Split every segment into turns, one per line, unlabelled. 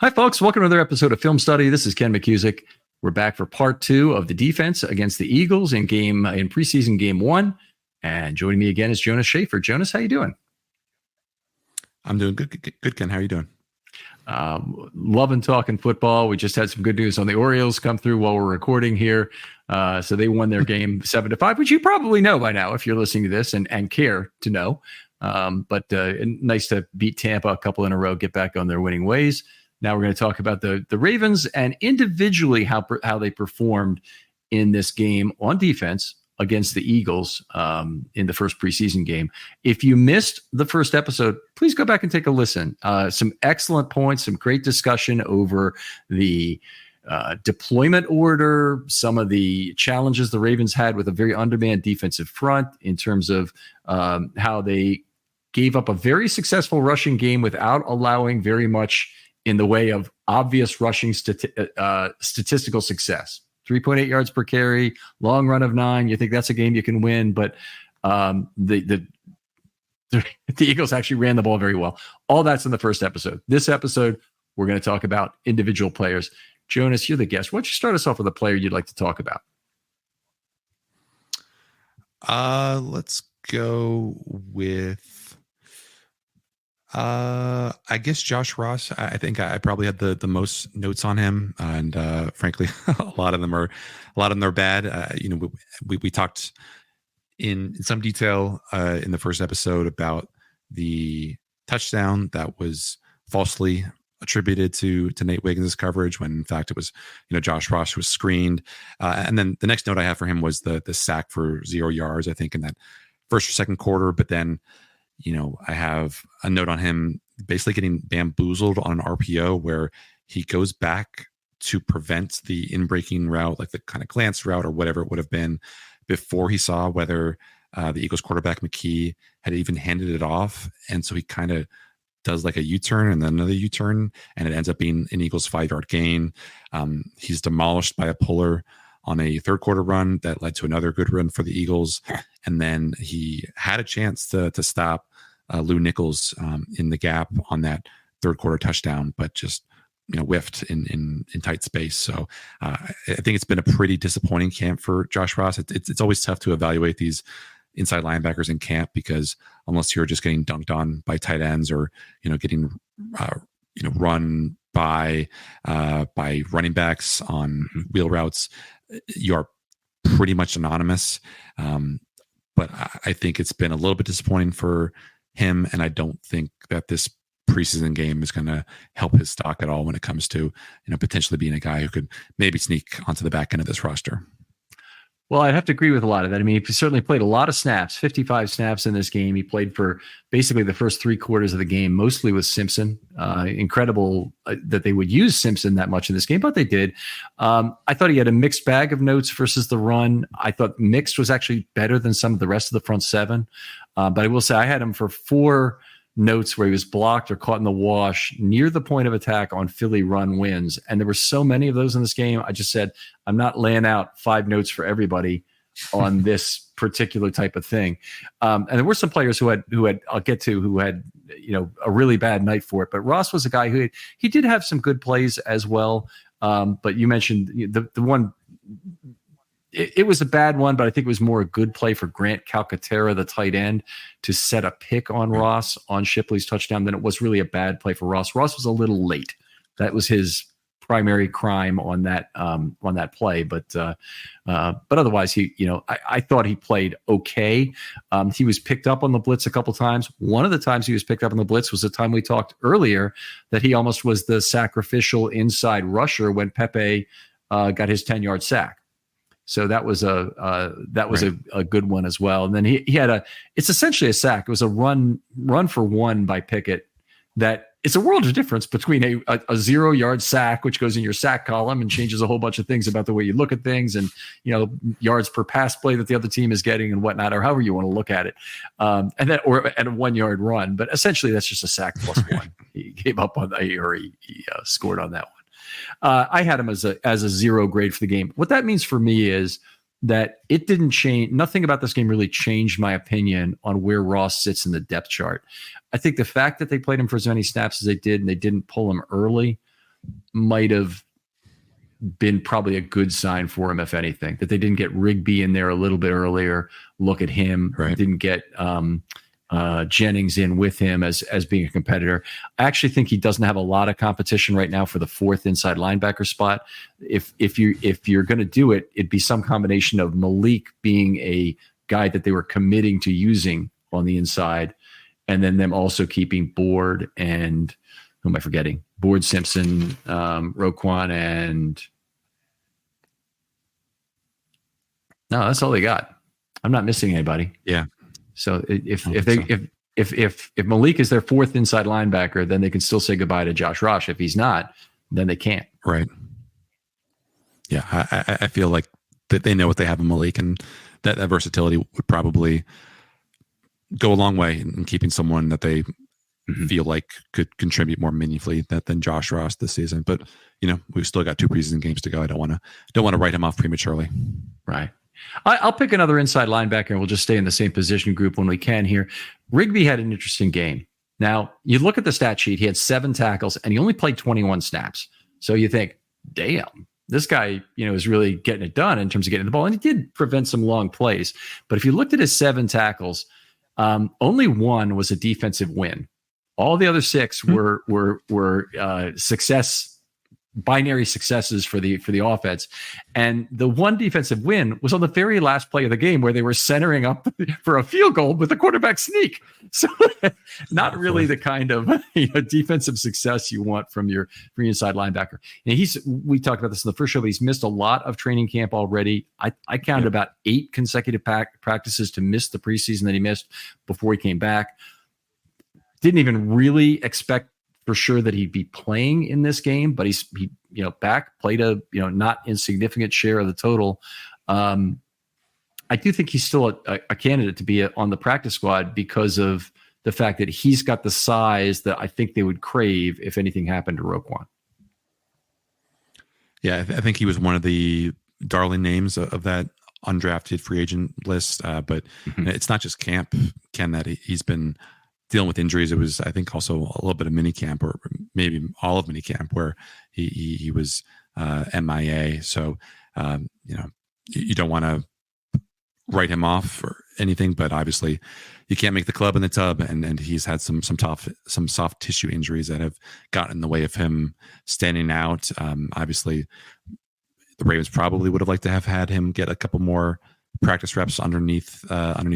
Hi, folks. Welcome to another episode of Film Study. This is Ken McCusick. We're back for part two of the defense against the Eagles in preseason game one. And joining me again is Jonas Schaefer. Jonas, how you doing?
I'm doing good, Ken. How are you doing?
Loving talking football. We just had some good news on the Orioles come through while we're recording here. So they won their game 7-5, which you probably know by now if you're listening to this and care to know. But nice to beat Tampa a couple in a row, get back on their winning ways. Now we're going to talk about the Ravens and individually how they performed in this game on defense against the Eagles in the first preseason game. If you missed the first episode, please go back and take a listen. Some excellent points, some great discussion over the deployment order, some of the challenges the Ravens had with a very undermanned defensive front in terms of how they gave up a very successful rushing game without allowing very much in the way of obvious rushing statistical success. 3.8 yards per carry, long run of 9. You think that's a game you can win, but the Eagles actually ran the ball very well. All that's in the first episode. This episode, we're going to talk about individual players. Jonas, you're the guest. Why don't you start us off with a player you'd like to talk about?
Let's go with I guess Josh Ross. I think I probably had the most notes on him, and frankly, a lot of them are bad. We talked in some detail in the first episode about the touchdown that was falsely attributed to Nate Wiggins' coverage when in fact it was Josh Ross who was screened. And then the next note I have for him was the sack for 0 yards, I think, in that first or second quarter. But then I have a note on him basically getting bamboozled on an RPO where he goes back to prevent the in-breaking route, like the kind of glance route or whatever it would have been, before he saw whether the Eagles quarterback McKee had even handed it off. And so he kind of does like a U-turn and then another U-turn, and it ends up being an Eagles 5-yard gain. He's demolished by a puller on a third quarter run that led to another good run for the Eagles. And then he had a chance to stop Lou Nichols in the gap on that third quarter touchdown, but just whiffed in tight space. So I think it's been a pretty disappointing camp for Josh Ross. It's always tough to evaluate these inside linebackers in camp because unless you're just getting dunked on by tight ends or getting run by running backs on wheel routes, you are pretty much anonymous. But I think it's been a little bit disappointing for him, and I don't think that this preseason game is going to help his stock at all when it comes to potentially being a guy who could maybe sneak onto the back end of this roster.
Well, I'd have to agree with a lot of that. I mean, he certainly played a lot of snaps, 55 snaps in this game. He played for basically the first 3 quarters of the game, mostly with Simpson. Incredible that they would use Simpson that much in this game, but they did. I thought he had a mixed bag of notes versus the run. I thought mixed was actually better than some of the rest of the front seven. But I will say I had him for 4 notes where he was blocked or caught in the wash near the point of attack on Philly run wins. And there were so many of those in this game. I just said, I'm not laying out 5 notes for everybody on this particular type of thing. And there were some players who had, I'll get to, who had, a really bad night for it. But Ross was a guy who he did have some good plays as well. But you mentioned the one, it was a bad one, but I think it was more a good play for Grant Calcaterra, the tight end, to set a pick on Ross on Shipley's touchdown than it was really a bad play for Ross. Ross was a little late. That was his primary crime on that play. But otherwise, I thought he played okay. He was picked up on the blitz a couple times. One of the times he was picked up on the blitz was the time we talked earlier that he almost was the sacrificial inside rusher when Pepe got his 10-yard sack. So that was a good one as well. And then he had it's essentially a sack. It was a run for one by Pickett. That it's a world of difference between a 0-yard sack, which goes in your sack column and changes a whole bunch of things about the way you look at things and, yards per pass play that the other team is getting and whatnot, or however you want to look at it. And then, or at a 1-yard run, but essentially that's just a sack plus one. He gave up on that, or he scored on that one. I had him as a 0 grade for the game. What that means for me is that it didn't change. Nothing about this game really changed my opinion on where Ross sits in the depth chart. I think the fact that they played him for as many snaps as they did and they didn't pull him early might have been probably a good sign for him, if anything, that they didn't get Rigby in there a little bit earlier. Look at him.
Right.
Didn't get Jennings in with him as being a competitor. I actually think he doesn't have a lot of competition right now for the fourth inside linebacker spot. If you're going to do it, it'd be some combination of Malik being a guy that they were committing to using on the inside, and then them also keeping Board and who am I forgetting? Board, Simpson, Roquan, and no, that's all they got. I'm not missing anybody.
Yeah.
So if Malik is their fourth inside linebacker, then they can still say goodbye to Josh Ross. If he's not, then they can't.
Right. Yeah, I feel like that they know what they have in Malik, and that versatility would probably go a long way in keeping someone that they feel like could contribute more meaningfully than Josh Ross this season. But we've still got 2 preseason games to go. I don't want to write him off prematurely.
Right. I'll pick another inside linebacker, and we'll just stay in the same position group when we can here. Rigby had an interesting game. Now, you look at the stat sheet, he had 7 tackles, and he only played 21 snaps. So you think, damn, this guy, is really getting it done in terms of getting the ball. And he did prevent some long plays. But if you looked at his 7 tackles, only 1 was a defensive win. All the other 6 were binary successes for the offense. And the one defensive win was on the very last play of the game where they were centering up for a field goal with the quarterback sneak. So not really the kind of defensive success you want from your inside linebacker. And we talked about this in the first show, but he's missed a lot of training camp already. I counted about 8 consecutive practices to miss the preseason that he missed before he came back. Didn't even really expect for sure that he'd be playing in this game, but he back, played a not insignificant share of the total. I do think he's still a candidate to be on the practice squad because of the fact that he's got the size that I think they would crave if anything happened to Roquan.
Yeah, I think he was one of the darling names of that undrafted free agent list, but it's not just camp, Ken, that he's been dealing with injuries. It was, I think, also a little bit of mini camp, or maybe all of mini camp, where he was MIA. So you don't want to write him off or anything, but obviously you can't make the club in the tub, and he's had some soft tissue injuries that have gotten in the way of him standing out. Obviously, the Ravens probably would have liked to have had him get a couple more practice reps underneath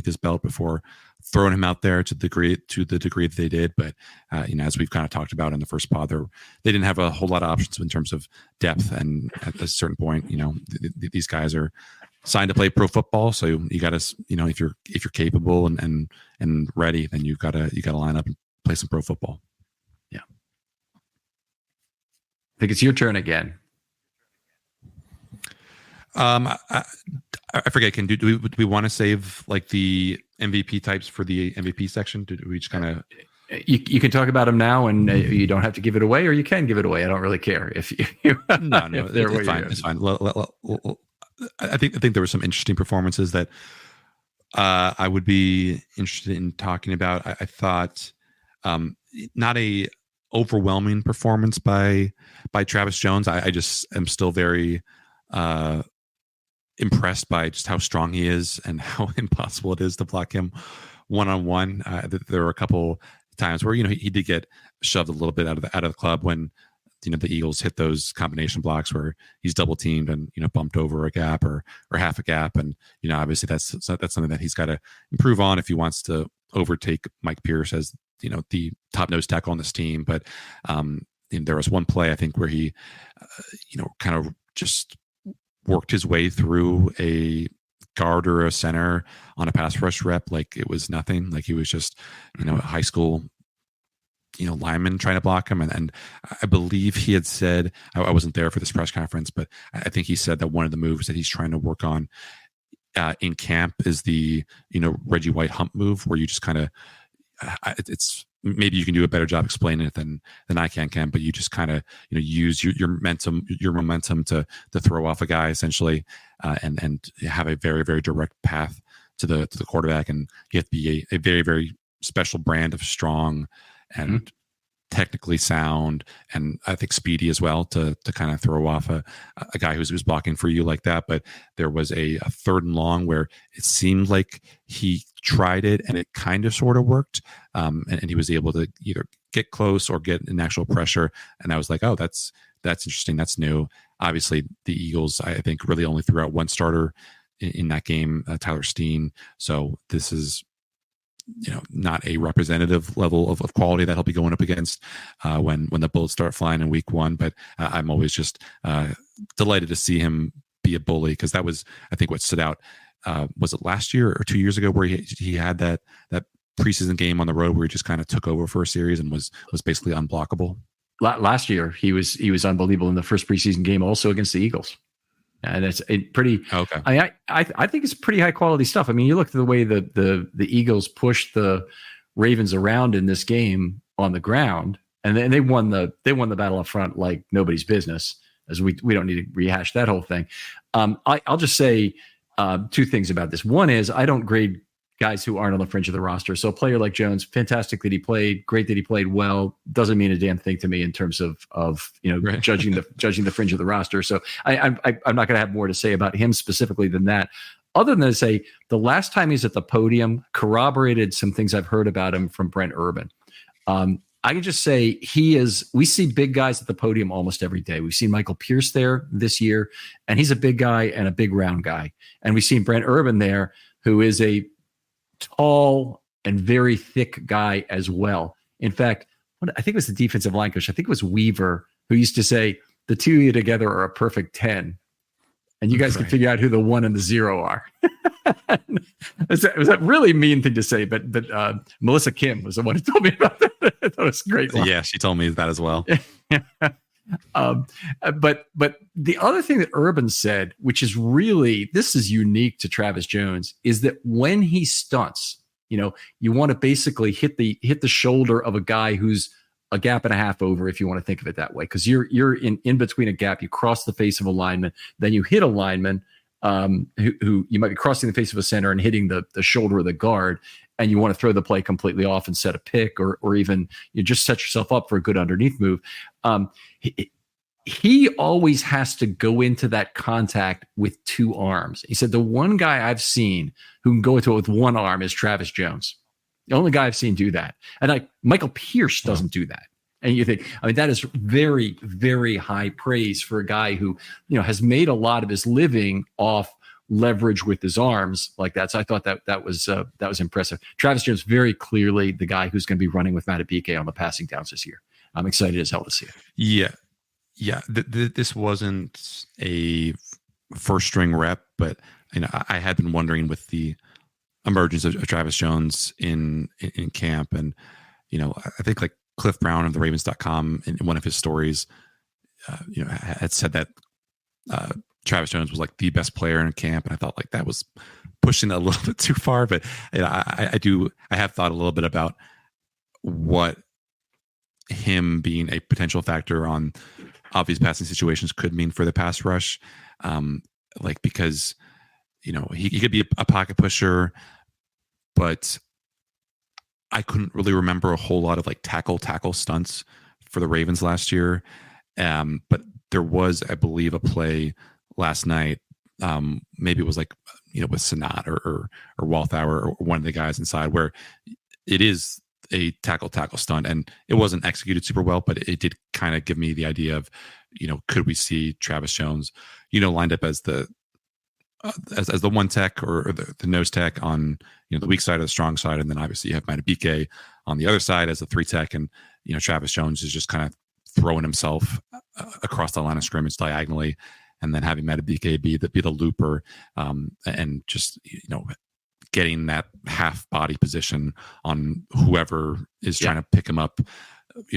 his belt before throwing him out there to the degree that they did. But as we've kind of talked about in the first pod, they didn't have a whole lot of options in terms of depth, and at a certain point, these guys are signed to play pro football. So you got to, if you're capable and ready, then you got to line up and play some pro football.
Yeah, I think it's your turn again.
I forget. Do we want to save like the MVP types for the MVP section? Do we just kind of?
You can talk about them now, and you don't have to give it away, or you can give it away. I don't really care if you.
No, it's fine. It's fine. I think there were some interesting performances that I would be interested in talking about. I thought not a overwhelming performance by Travis Jones. I just am still very impressed by just how strong he is and how impossible it is to block him one-on-one. There were a couple times where he did get shoved a little bit out of the club when the Eagles hit those combination blocks where he's double teamed and bumped over a gap or half a gap, and obviously that's something that he's got to improve on if he wants to overtake Mike Pierce as the top nose tackle on this team. But there was one play I think where he kind of just worked his way through a guard or a center on a pass rush rep like it was nothing. Like he was just, a high school, lineman trying to block him. And I believe he had said, I wasn't there for this press conference, but I think he said that one of the moves that he's trying to work on in camp is the, Reggie White hump move, where you just kind of, it's maybe you can do a better job explaining it than I can, but you just kind of use your momentum to throw off a guy essentially, and have a very, very direct path to the quarterback, and you have to be a very, very special brand of strong and technically sound, and I think speedy as well to kind of throw off a guy who's blocking for you like that. But there was a third and long where it seemed like he tried it and it kind of sort of worked, and he was able to either get close or get an actual pressure. And I was like, oh, that's interesting. That's new. Obviously, the Eagles, I think, really only threw out one starter in that game, Tyler Steen. So this is, not a representative level of quality that he'll be going up against when the bullets start flying in week 1. But I'm always just delighted to see him be a bully, because that was, I think, what stood out. Was it last year or 2 years ago where he had that preseason game on the road where he just kind of took over for a series and was basically unblockable?
Last year, he was unbelievable in the first preseason game, also against the Eagles. And it's pretty. Okay. I think it's pretty high quality stuff. I mean, you look at the way the Eagles pushed the Ravens around in this game on the ground, and then they won the battle up front like nobody's business. As we don't need to rehash that whole thing. I'll just say two things about this. One is, I don't grade guys who aren't on the fringe of the roster. So a player like Jones, fantastic that he played, great that he played well, doesn't mean a damn thing to me in terms of right. judging the fringe of the roster. So I'm not going to have more to say about him specifically than that, other than to say the last time he's at the podium corroborated some things I've heard about him from Brent Urban. I can just say we see big guys at the podium almost every day. We've seen Michael Pierce there this year, and he's a big guy and a big round guy. And we've seen Brent Urban there, who is a tall and very thick guy as well. In fact, I think it was the defensive line coach, I think it was Weaver, who used to say, the two of you together are a perfect 10. And you guys can figure out who the 1 and the 0 are. It was a really mean thing to say, but Melissa Kim was the one who told me about that. I thought it was a great line.
Yeah, she told me that as well.
But the other thing that Urban said, which is really, this is unique to Travis Jones, is that when he stunts, you want to basically hit the shoulder of a guy who's a gap and a half over, if you want to think of it that way, because you're in between a gap, you cross the face of a lineman, then you hit a lineman who you might be crossing the face of a center and hitting the shoulder of the guard, and you want to throw the play completely off and set a pick, or even you just set yourself up for a good underneath move. He always has to go into that contact with two arms. He said the one guy I've seen who can go into it with one arm is Travis Jones. The only guy I've seen do that. And Michael Pierce doesn't do that. And you think, that is very, very high praise for a guy who, has made a lot of his living off leverage with his arms like that. So I thought that was impressive. Travis Jones, very clearly the guy who's going to be running with Madubuike on the passing downs this year. I'm excited as hell to see it.
Yeah. This wasn't a first string rep, but I had been wondering with the emergence of Travis Jones in camp, and I think like Cliff Brown of the Ravens.com in one of his stories, had said that Travis Jones was like the best player in camp, and I thought like that was pushing it a little bit too far. But I have thought a little bit about what him being a potential factor on obvious passing situations could mean for the pass rush, because he could be a pocket pusher, but I couldn't really remember a whole lot of like tackle stunts for the Ravens last year. But there was, I believe, a play last night. Maybe it was like, with Sanat or Walthour or one of the guys inside, where it is a tackle stunt, and it wasn't executed super well, but it did kind of give me the idea of, could we see Travis Jones, lined up as the as the one tech or the nose tech on the weak side or the strong side, and then obviously you have Madubuike on the other side as the 3 tech, and Travis Jones is just kind of throwing himself across the line of scrimmage diagonally, and then having Madubuike be the looper, and just getting that half body position on whoever is trying to pick him up,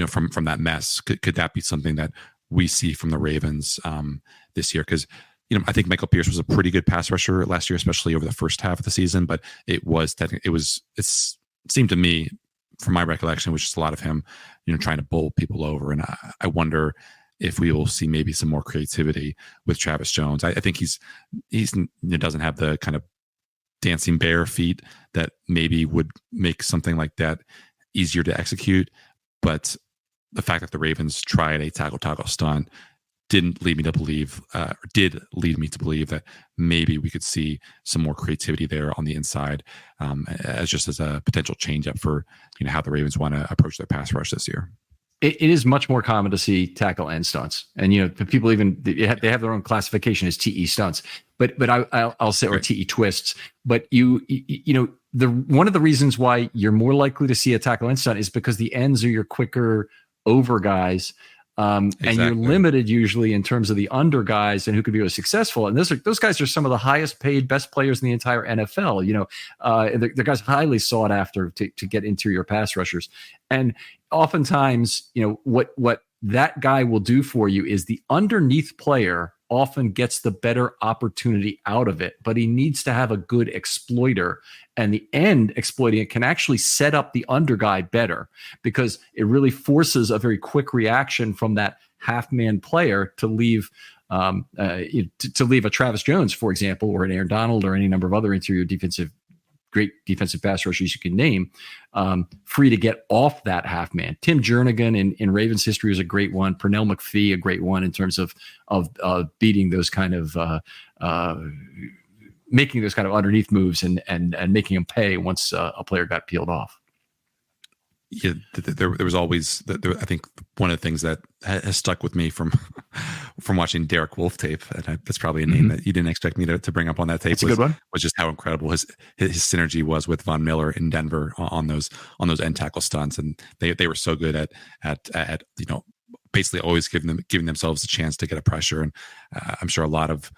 from that mess. Could that be something that we see from the Ravens this year? Because I think Michael Pierce was a pretty good pass rusher last year, especially over the first half of the season. But it seemed to me, from my recollection, was just a lot of him, trying to bowl people over. And I wonder if we will see maybe some more creativity with Travis Jones. I think he's doesn't have the kind of dancing bear feet that maybe would make something like that easier to execute. But the fact that the Ravens tried a tackle stunt did lead me to believe that maybe we could see some more creativity there on the inside, as a potential change up for how the Ravens want to approach their pass rush this year.
It is much more common to see tackle and stunts, and people even they have their own classification as TE stunts, but I'll say, or TE twists. But one of the reasons why you're more likely to see a tackle and stunt is because the ends are your quicker over guys. And you're limited usually in terms of the under guys and who could be really successful. And those guys are some of the highest paid, best players in the entire NFL. They're guys highly sought after to get interior pass rushers. And oftentimes, what that guy will do for you is the underneath player often gets the better opportunity out of it, but he needs to have a good exploiter, and the end exploiting it can actually set up the under guy better, because it really forces a very quick reaction from that half man player to leave a Travis Jones, for example, or an Aaron Donald, or any number of other great defensive pass rushers you can name, free to get off that half man. Tim Jernigan in Ravens history was a great one. Pernell McPhee, a great one in terms of beating those kind of making those kind of underneath moves and making them pay once a player got peeled off.
Yeah, there was always. I think one of the things that has stuck with me from watching Derek Wolfe tape, and that's probably a name that you didn't expect me to bring up on that tape.
That's a good one.
Was just how incredible his synergy was with Von Miller in Denver on those end tackle stunts, and they were so good at basically always giving themselves a chance to get a pressure. And I'm sure a lot of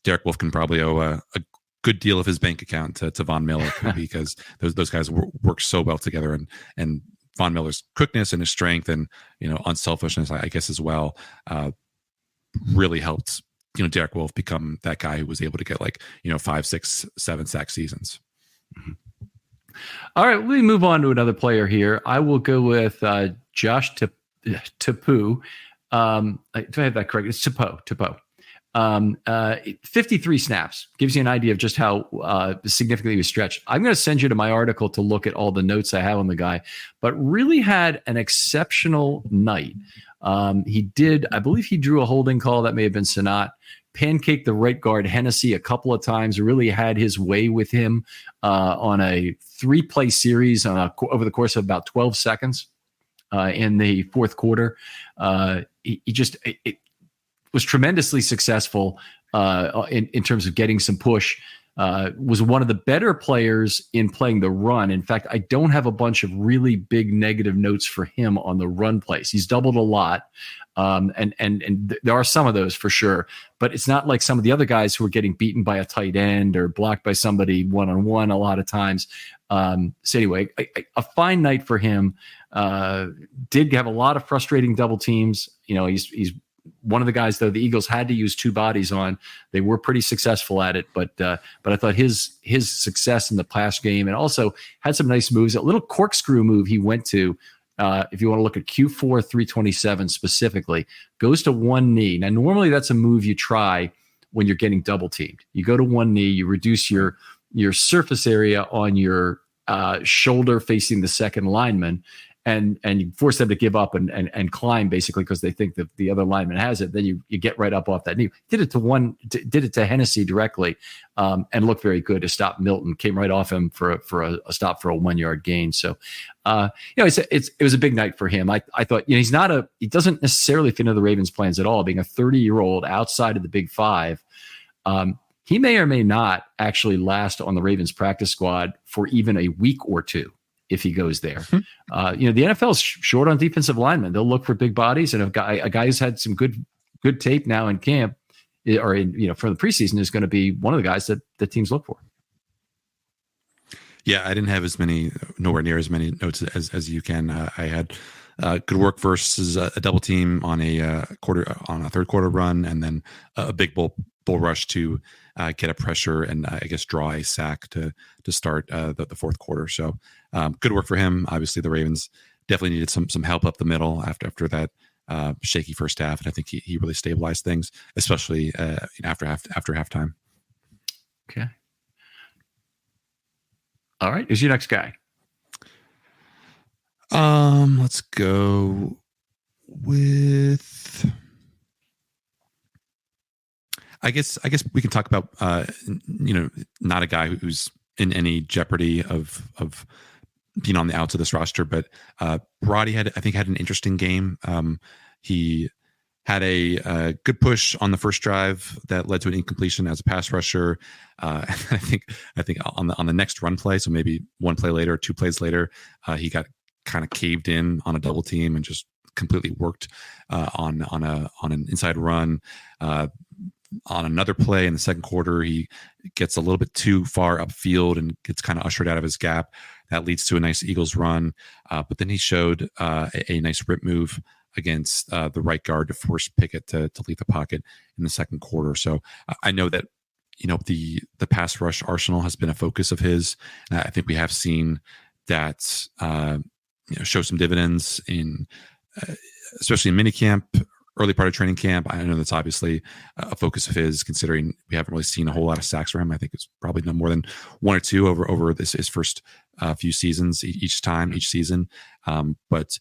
Derek Wolfe can probably owe a good deal of his bank account to Von Miller, because those guys work so well together, and Von Miller's quickness and his strength and unselfishness, I guess, as well, really helped Derek Wolfe become that guy who was able to get 5, 6, 7 sack seasons.
Mm-hmm. All right, let me move on to another player here. I will go with Josh Tapu. Do I have that correct? It's Tapu. 53 snaps gives you an idea of just how significantly he was stretched. I'm going to send you to my article to look at all the notes I have on the guy, but really had an exceptional night. I believe he drew a holding call. That may have been Sanat. Pancaked the right guard Hennessy a couple of times, really had his way with him on a 3-play series over the course of about 12 seconds in the fourth quarter. It was tremendously successful in terms of getting some push. Was one of the better players in playing the run. In fact, I don't have a bunch of really big negative notes for him on the run plays. He's doubled a lot, and there are some of those for sure. But it's not like some of the other guys who are getting beaten by a tight end or blocked by somebody one-on-one a lot of times. So anyway, a fine night for him. Did have a lot of frustrating double teams. He's one of the guys, though, the Eagles had to use 2 bodies on. They were pretty successful at it, but I thought his success in the pass game, and also had some nice moves. A little corkscrew move he went to, if you want to look at Q4 327 specifically, goes to one knee. Now, normally that's a move you try when you're getting double teamed. You go to one knee, you reduce your surface area on your shoulder facing the second lineman, and you force them to give up and climb, basically, because they think that the other lineman has it. Then you get right up off that knee. Did it to Hennessy directly, and looked very good to stop Milton. Came right off him for a stop for a 1-yard gain. So, it was a big night for him. I thought, he doesn't necessarily fit into the Ravens' plans at all, being a 30-year-old outside of the Big Five. He may or may not actually last on the Ravens practice squad for even a week or two if he goes there. The NFL is short on defensive linemen. They'll look for big bodies, and a guy who's had some good tape now in camp, or for the preseason, is going to be one of the guys that the teams look for.
Yeah, I didn't have nowhere near as many notes as you can. I had good work versus a double team on a third quarter run, and then a big bull rush to get a pressure and I guess draw a sack to start the fourth quarter. So good work for him. Obviously, the Ravens definitely needed some help up the middle after that shaky first half, and I think he really stabilized things, especially after halftime.
Okay. All right, who's your next guy?
Let's go with. I guess we can talk about not a guy who's in any jeopardy of being on the outs of this roster, but Brody had an interesting game. He had a good push on the first drive that led to an incompletion as a pass rusher. I think on the next run play, so maybe one play later, 2 plays later, he got kind of caved in on a double team and just completely worked on an inside run. On another play in the second quarter, he gets a little bit too far upfield and gets kind of ushered out of his gap. That leads to a nice Eagles run. But then he showed a nice rip move against the right guard to force Pickett to leave the pocket in the second quarter. So I know that, the pass rush arsenal has been a focus of his. I think we have seen that show some dividends in, especially in minicamp, early part of training camp. I know that's obviously a focus of his, considering we haven't really seen a whole lot of sacks for him. I think it's probably no more than 1 or 2 over his first few seasons each season. But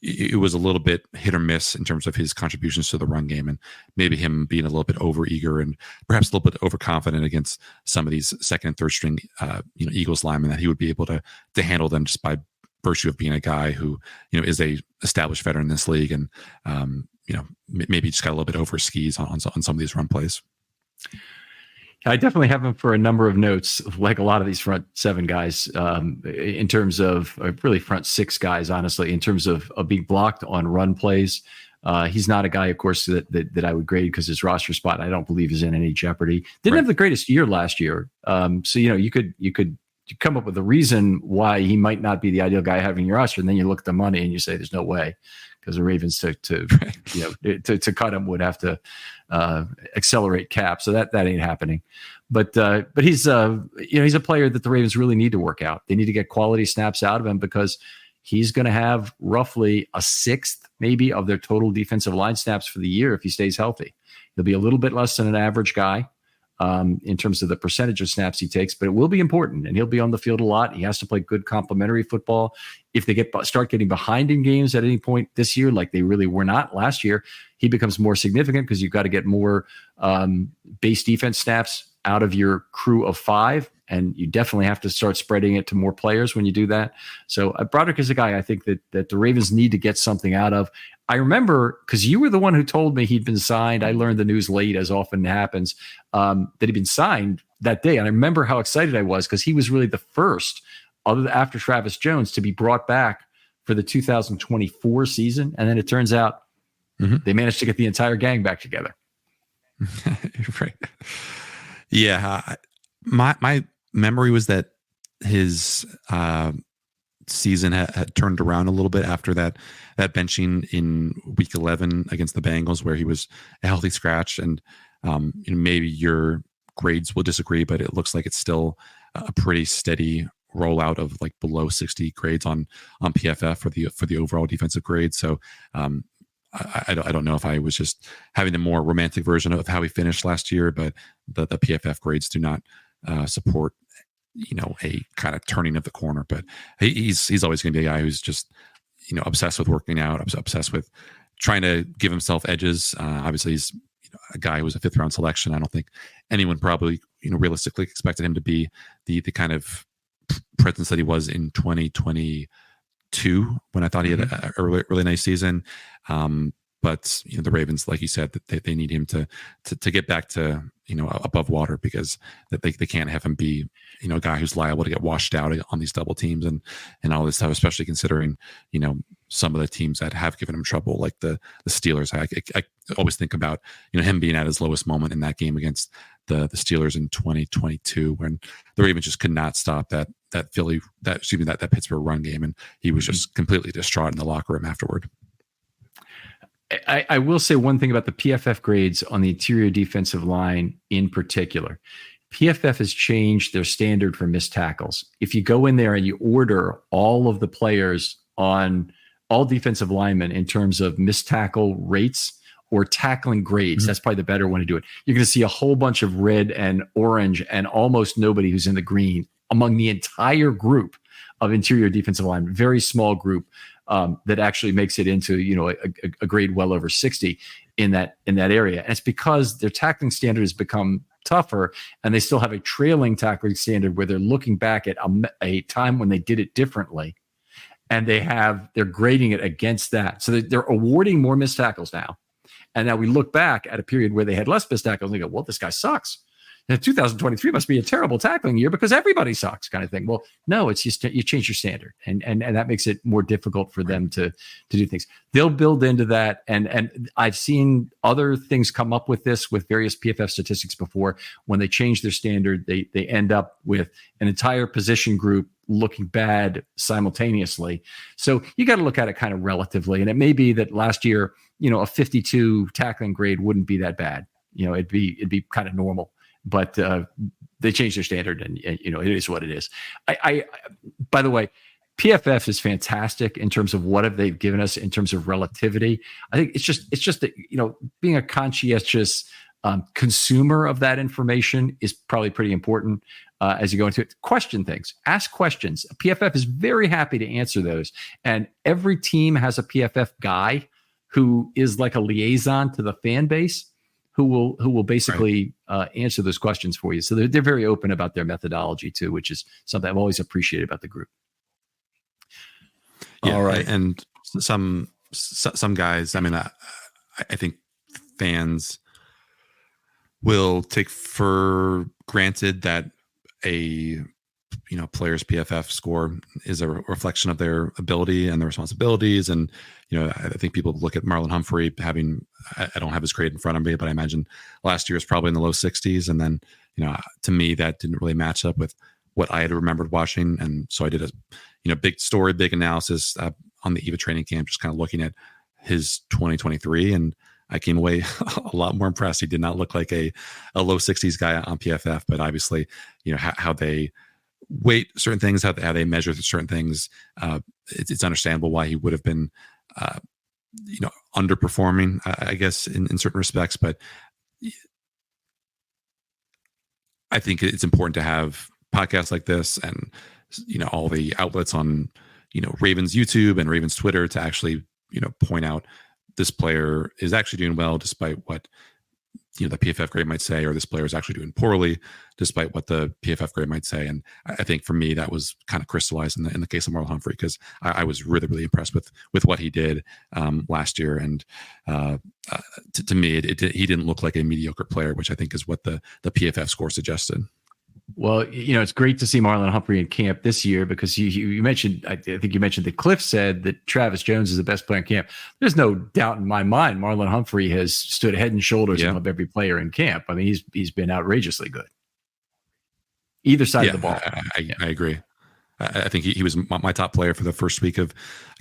it was a little bit hit or miss in terms of his contributions to the run game, and maybe him being a little bit over eager and perhaps a little bit overconfident against some of these second and third string, Eagles linemen, that he would be able to handle them just by virtue of being a guy who, is a established veteran in this league, and maybe just got a little bit over skis on some of these run plays.
I definitely have him for a number of notes, like a lot of these front 7 guys, in terms of really front 6 guys, honestly, in terms of being blocked on run plays. He's not a guy, of course, that I would grade because his roster spot, I don't believe, is in any jeopardy. Didn't have the greatest year last year. So, you could come up with a reason why he might not be the ideal guy having your roster. And then you look at the money and you say, there's no way, because the Ravens to cut him would have to accelerate cap. So that ain't happening. But he's he's a player that the Ravens really need to work out. They need to get quality snaps out of him, because he's going to have roughly a 1/6 maybe of their total defensive line snaps for the year if he stays healthy. He'll be a little bit less than an average guy in terms of the percentage of snaps he takes, but it will be important, and he'll be on the field a lot. He has to play good complementary football. If they start getting behind in games at any point this year, like they really were not last year, he becomes more significant, because you've got to get more base defense snaps out of your crew of 5, and you definitely have to start spreading it to more players when you do that. So Broderick is a guy I think that the Ravens need to get something out of. I remember, because you were the one who told me he'd been signed. I learned the news late, as often happens, that he'd been signed that day. And I remember how excited I was, because he was really the first, after Travis Jones, to be brought back for the 2024 season. And then it turns out they managed to get the entire gang back together.
Right. Yeah. My memory was that his season had turned around a little bit after that benching in week 11 against the Bengals, where he was a healthy scratch. And maybe your grades will disagree, but it looks like it's still a pretty steady rollout of like below 60 grades on PFF for the overall defensive grade. So I don't know if I was just having the more romantic version of how he finished last year, but the PFF grades do not support a kind of turning of the corner. But he's always going to be a guy who's just obsessed with working out, obsessed with trying to give himself edges. Obviously, he's a guy who was a 5th round selection. I don't think anyone probably realistically expected him to be the kind of presence that he was in 2022, when I thought he had a really nice season. But the Ravens, like you said, that they need him to get back to above water, because that they can't have him be a guy who's liable to get washed out on these double teams and all this stuff, especially considering some of the teams that have given him trouble, like the Steelers. I always think about him being at his lowest moment in that game against the Steelers in 2022, when the Ravens just could not stop that Pittsburgh run game, and he was just completely distraught in the locker room afterward.
I will say one thing about the PFF grades on the interior defensive line in particular. PFF has changed their standard for missed tackles. If you go in there and you order all of the players on all defensive linemen in terms of missed tackle rates or tackling grades, that's probably the better one to do it. You're going to see a whole bunch of red and orange and almost nobody who's in the green among the entire group of interior defensive line, very small group that actually makes it into a grade well over 60 in that area. And it's because their tackling standard has become tougher, and they still have a trailing tackling standard where they're looking back at a time when they did it differently, and they're grading it against that. So they're awarding more missed tackles now. And now we look back at a period where they had less missed tackles and they go, well, this guy sucks. Now, 2023 must be a terrible tackling year because everybody sucks, kind of thing. Well, no, it's just you change your standard, and that makes it more difficult for them to do things. They'll build into that, and I've seen other things come up with this with various PFF statistics before. When they change their standard, they end up with an entire position group looking bad simultaneously. So you got to look at it kind of relatively, and it may be that last year, a 52 tackling grade wouldn't be that bad. It'd be kind of normal. But they changed their standard, and it is what it is. I by the way, PFF is fantastic in terms of what have they given us in terms of relativity. I think it's just that being a conscientious consumer of that information is probably pretty important as you go into it. Question things, ask questions. PFF is very happy to answer those, and every team has a PFF guy who is like a liaison to the fan base, who will basically answer those questions for you. So they're very open about their methodology too, which is something I've always appreciated about the group.
Yeah,
all right,
and some guys. I mean, I think fans will take for granted that a player's PFF score is a reflection of their ability and their responsibilities. And, I think people look at Marlon Humphrey having, I don't have his grade in front of me, but I imagine last year was probably in the low 60s. And then, to me, that didn't really match up with what I had remembered watching. And so I did a, big analysis on the EVA training camp, just kind of looking at his 2023. And I came away a lot more impressed. He did not look like a low 60s guy on PFF, but obviously, how they weight certain things, how they measure certain things. It's understandable why he would have been, underperforming, I guess, in certain respects. But I think it's important to have podcasts like this and, all the outlets on, Ravens YouTube and Ravens Twitter to actually, point out this player is actually doing well despite what the PFF grade might say, or this player is actually doing poorly despite what the PFF grade might say. And I think for me, that was kind of crystallized in the case of Marlon Humphrey, because I was really, really impressed with what he did last year. And to me, he didn't look like a mediocre player, which I think is what the PFF score suggested.
Well, it's great to see Marlon Humphrey in camp this year, because you mentioned, I think you mentioned that Cliff said that Travis Jones is the best player in camp. There's no doubt in my mind Marlon Humphrey has stood head and shoulders above every player in camp. I mean, he's been outrageously good. Either side of the ball.
I agree. I think he was my top player for the first week of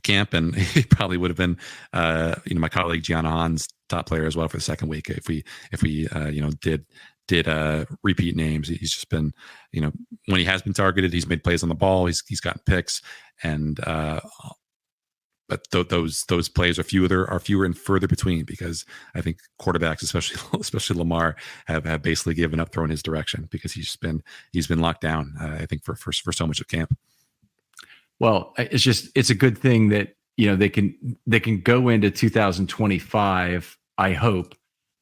camp, and he probably would have been, my colleague Gianna Hahn's top player as well for the second week if we did repeat names. He's just been, when he has been targeted, he's made plays on the ball. He's gotten picks, and but those plays are fewer and further between, because I think quarterbacks, especially Lamar, have basically given up throwing his direction, because he's been locked down. I think for so much of camp.
Well, it's a good thing that they can go into 2025, I hope,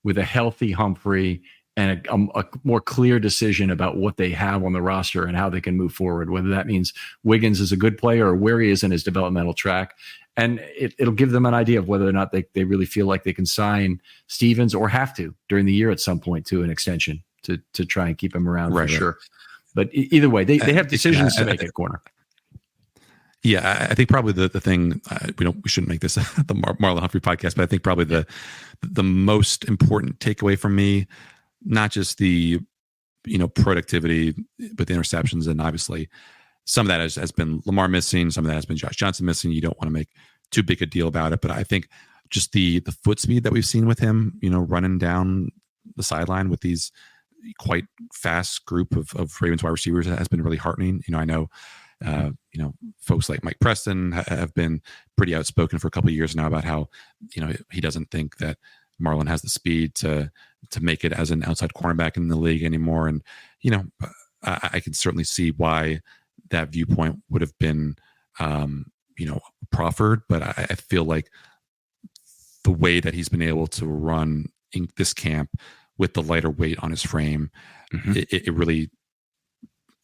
with a healthy Humphrey and a more clear decision about what they have on the roster and how they can move forward, whether that means Wiggins is a good player or where he is in his developmental track. And it'll give them an idea of whether or not they really feel like they can sign Stevens, or have to during the year at some point to an extension to try and keep him around, for sure. But either way, they have decisions to make at corner.
Yeah, I think probably the thing, we shouldn't make this the Marlon Humphrey podcast, but I think probably the most important takeaway from me, not just the productivity, but the interceptions, and obviously some of that has been Lamar missing, some of that has been Josh Johnson missing. You don't want to make too big a deal about it, but I think just the foot speed that we've seen with him, running down the sideline with these quite fast group of Ravens wide receivers has been really heartening. I know folks like Mike Preston have been pretty outspoken for a couple of years now about how he doesn't think that Marlon has the speed to make it as an outside cornerback in the league anymore. And I can certainly see why that viewpoint would have been, proffered. But I feel like the way that he's been able to run in this camp with the lighter weight on his frame, it really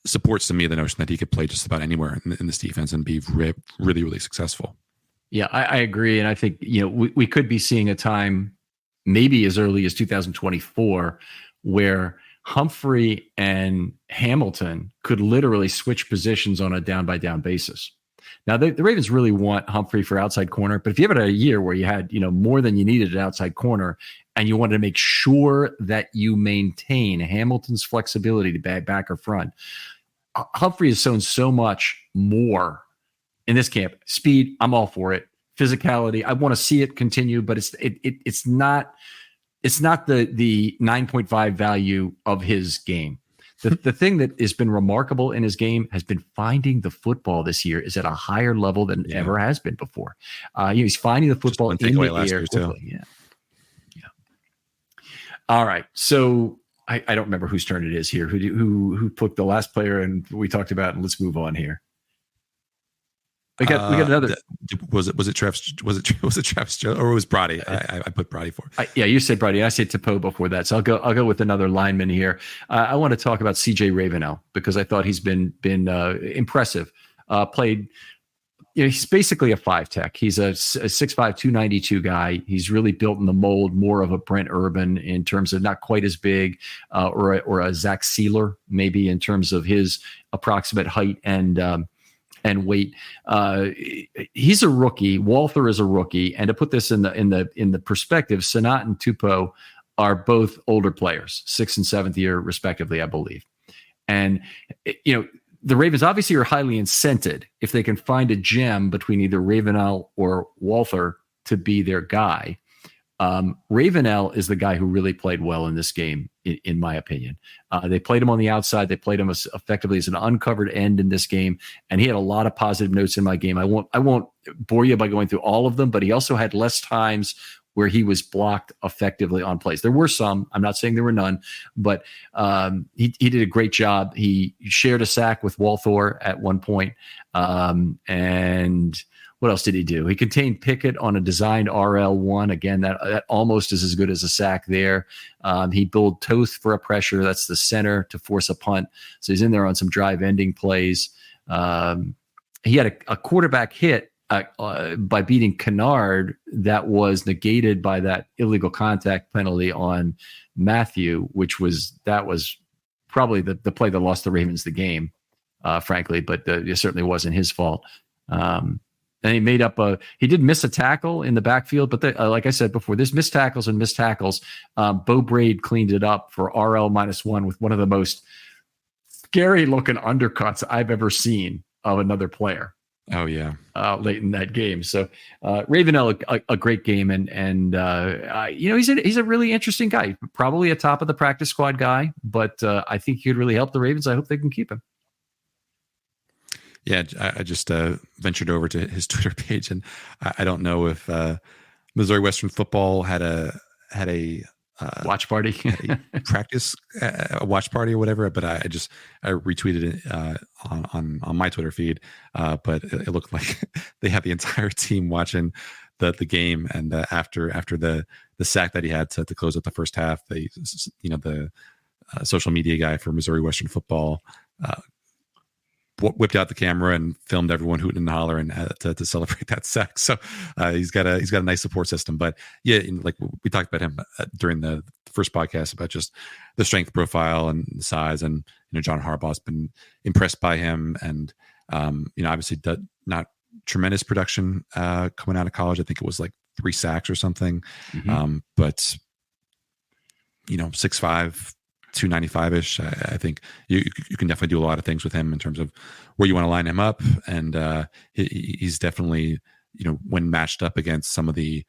supports to me the notion that he could play just about anywhere in this defense and be really, really successful.
Yeah, I agree. And I think, we could be seeing a time maybe as early as 2024 where Humphrey and Hamilton could literally switch positions on a down by down basis. Now, the Ravens really want Humphrey for outside corner, but if you ever had a year where you had, more than you needed an outside corner and you wanted to make sure that you maintain Hamilton's flexibility to back or front, Humphrey has shown so much more in this camp. Speed, I'm all for it. Physicality, I want to see it continue, but it's not the 9.5 value of his game. The thing that has been remarkable in his game has been finding the football this year is at a higher level than ever has been before. He's finding the football in the air quickly. Yeah. All right. So I don't remember whose turn it is here. Who put the last player and we talked about, and let's move on here. We got another.
Was it Travis? Was it Travis Jones or was it Brady? I put Brady for.
You said Brady. I said Tepo before that. So I'll go with another lineman here. I want to talk about CJ Ravenel because I thought he's been impressive. Played. He's basically a 5-tech. He's a 6'5", 292 guy. He's really built in the mold more of a Brent Urban in terms of not quite as big, or a Zach Sealer maybe in terms of his approximate height and weight. He's a rookie. Walther is a rookie. And to put this in the perspective, Sanat and Tupou are both older players, 6th and 7th year respectively, I believe. And the Ravens obviously are highly incented if they can find a gem between either Ravenel or Walther to be their guy. Ravenel is the guy who really played well in this game, in my opinion. They played him on the outside. They played him effectively as an uncovered end in this game, and he had a lot of positive notes in my game. I won't bore you by going through all of them, but he also had less times where he was blocked effectively on plays. There were some. I'm not saying there were none, but he did a great job. He shared a sack with Walther at one point, and what else did he do? He contained Pickett on a designed RL1. Again, that almost is as good as a sack there. He built Toth for a pressure. That's the center to force a punt. So he's in there on some drive ending plays. He had a quarterback hit by beating Kennard that was negated by that illegal contact penalty on Matthew, that was probably the play that lost the Ravens the game, frankly, but it certainly wasn't his fault. And he made up he did miss a tackle in the backfield, but like I said before, there's missed tackles and missed tackles. Bo Braid cleaned it up for RL -1 with one of the most scary looking undercuts I've ever seen of another player.
Oh yeah.
Late in that game. So Ravenel, a great game. And he's a really interesting guy, probably a top of the practice squad guy, but I think he could really help the Ravens. I hope they can keep him.
Yeah, I just ventured over to his Twitter page, and I don't know if Missouri Western football had a
watch party,
practice, a watch party or whatever. But I retweeted it on my Twitter feed. But it looked like they had the entire team watching the game, and after the sack that he had to close out the first half, the social media guy for Missouri Western football whipped out the camera and filmed everyone hooting and hollering to celebrate that sack. So he's got a nice support system. But yeah, like we talked about him during the first podcast about just the strength profile and the size, and John Harbaugh's been impressed by him, and obviously not tremendous production coming out of college. I think it was like 3 sacks or something. Mm-hmm. But 6'5", 295-ish. I think you can definitely do a lot of things with him in terms of where you want to line him up, and he's definitely when matched up against some of the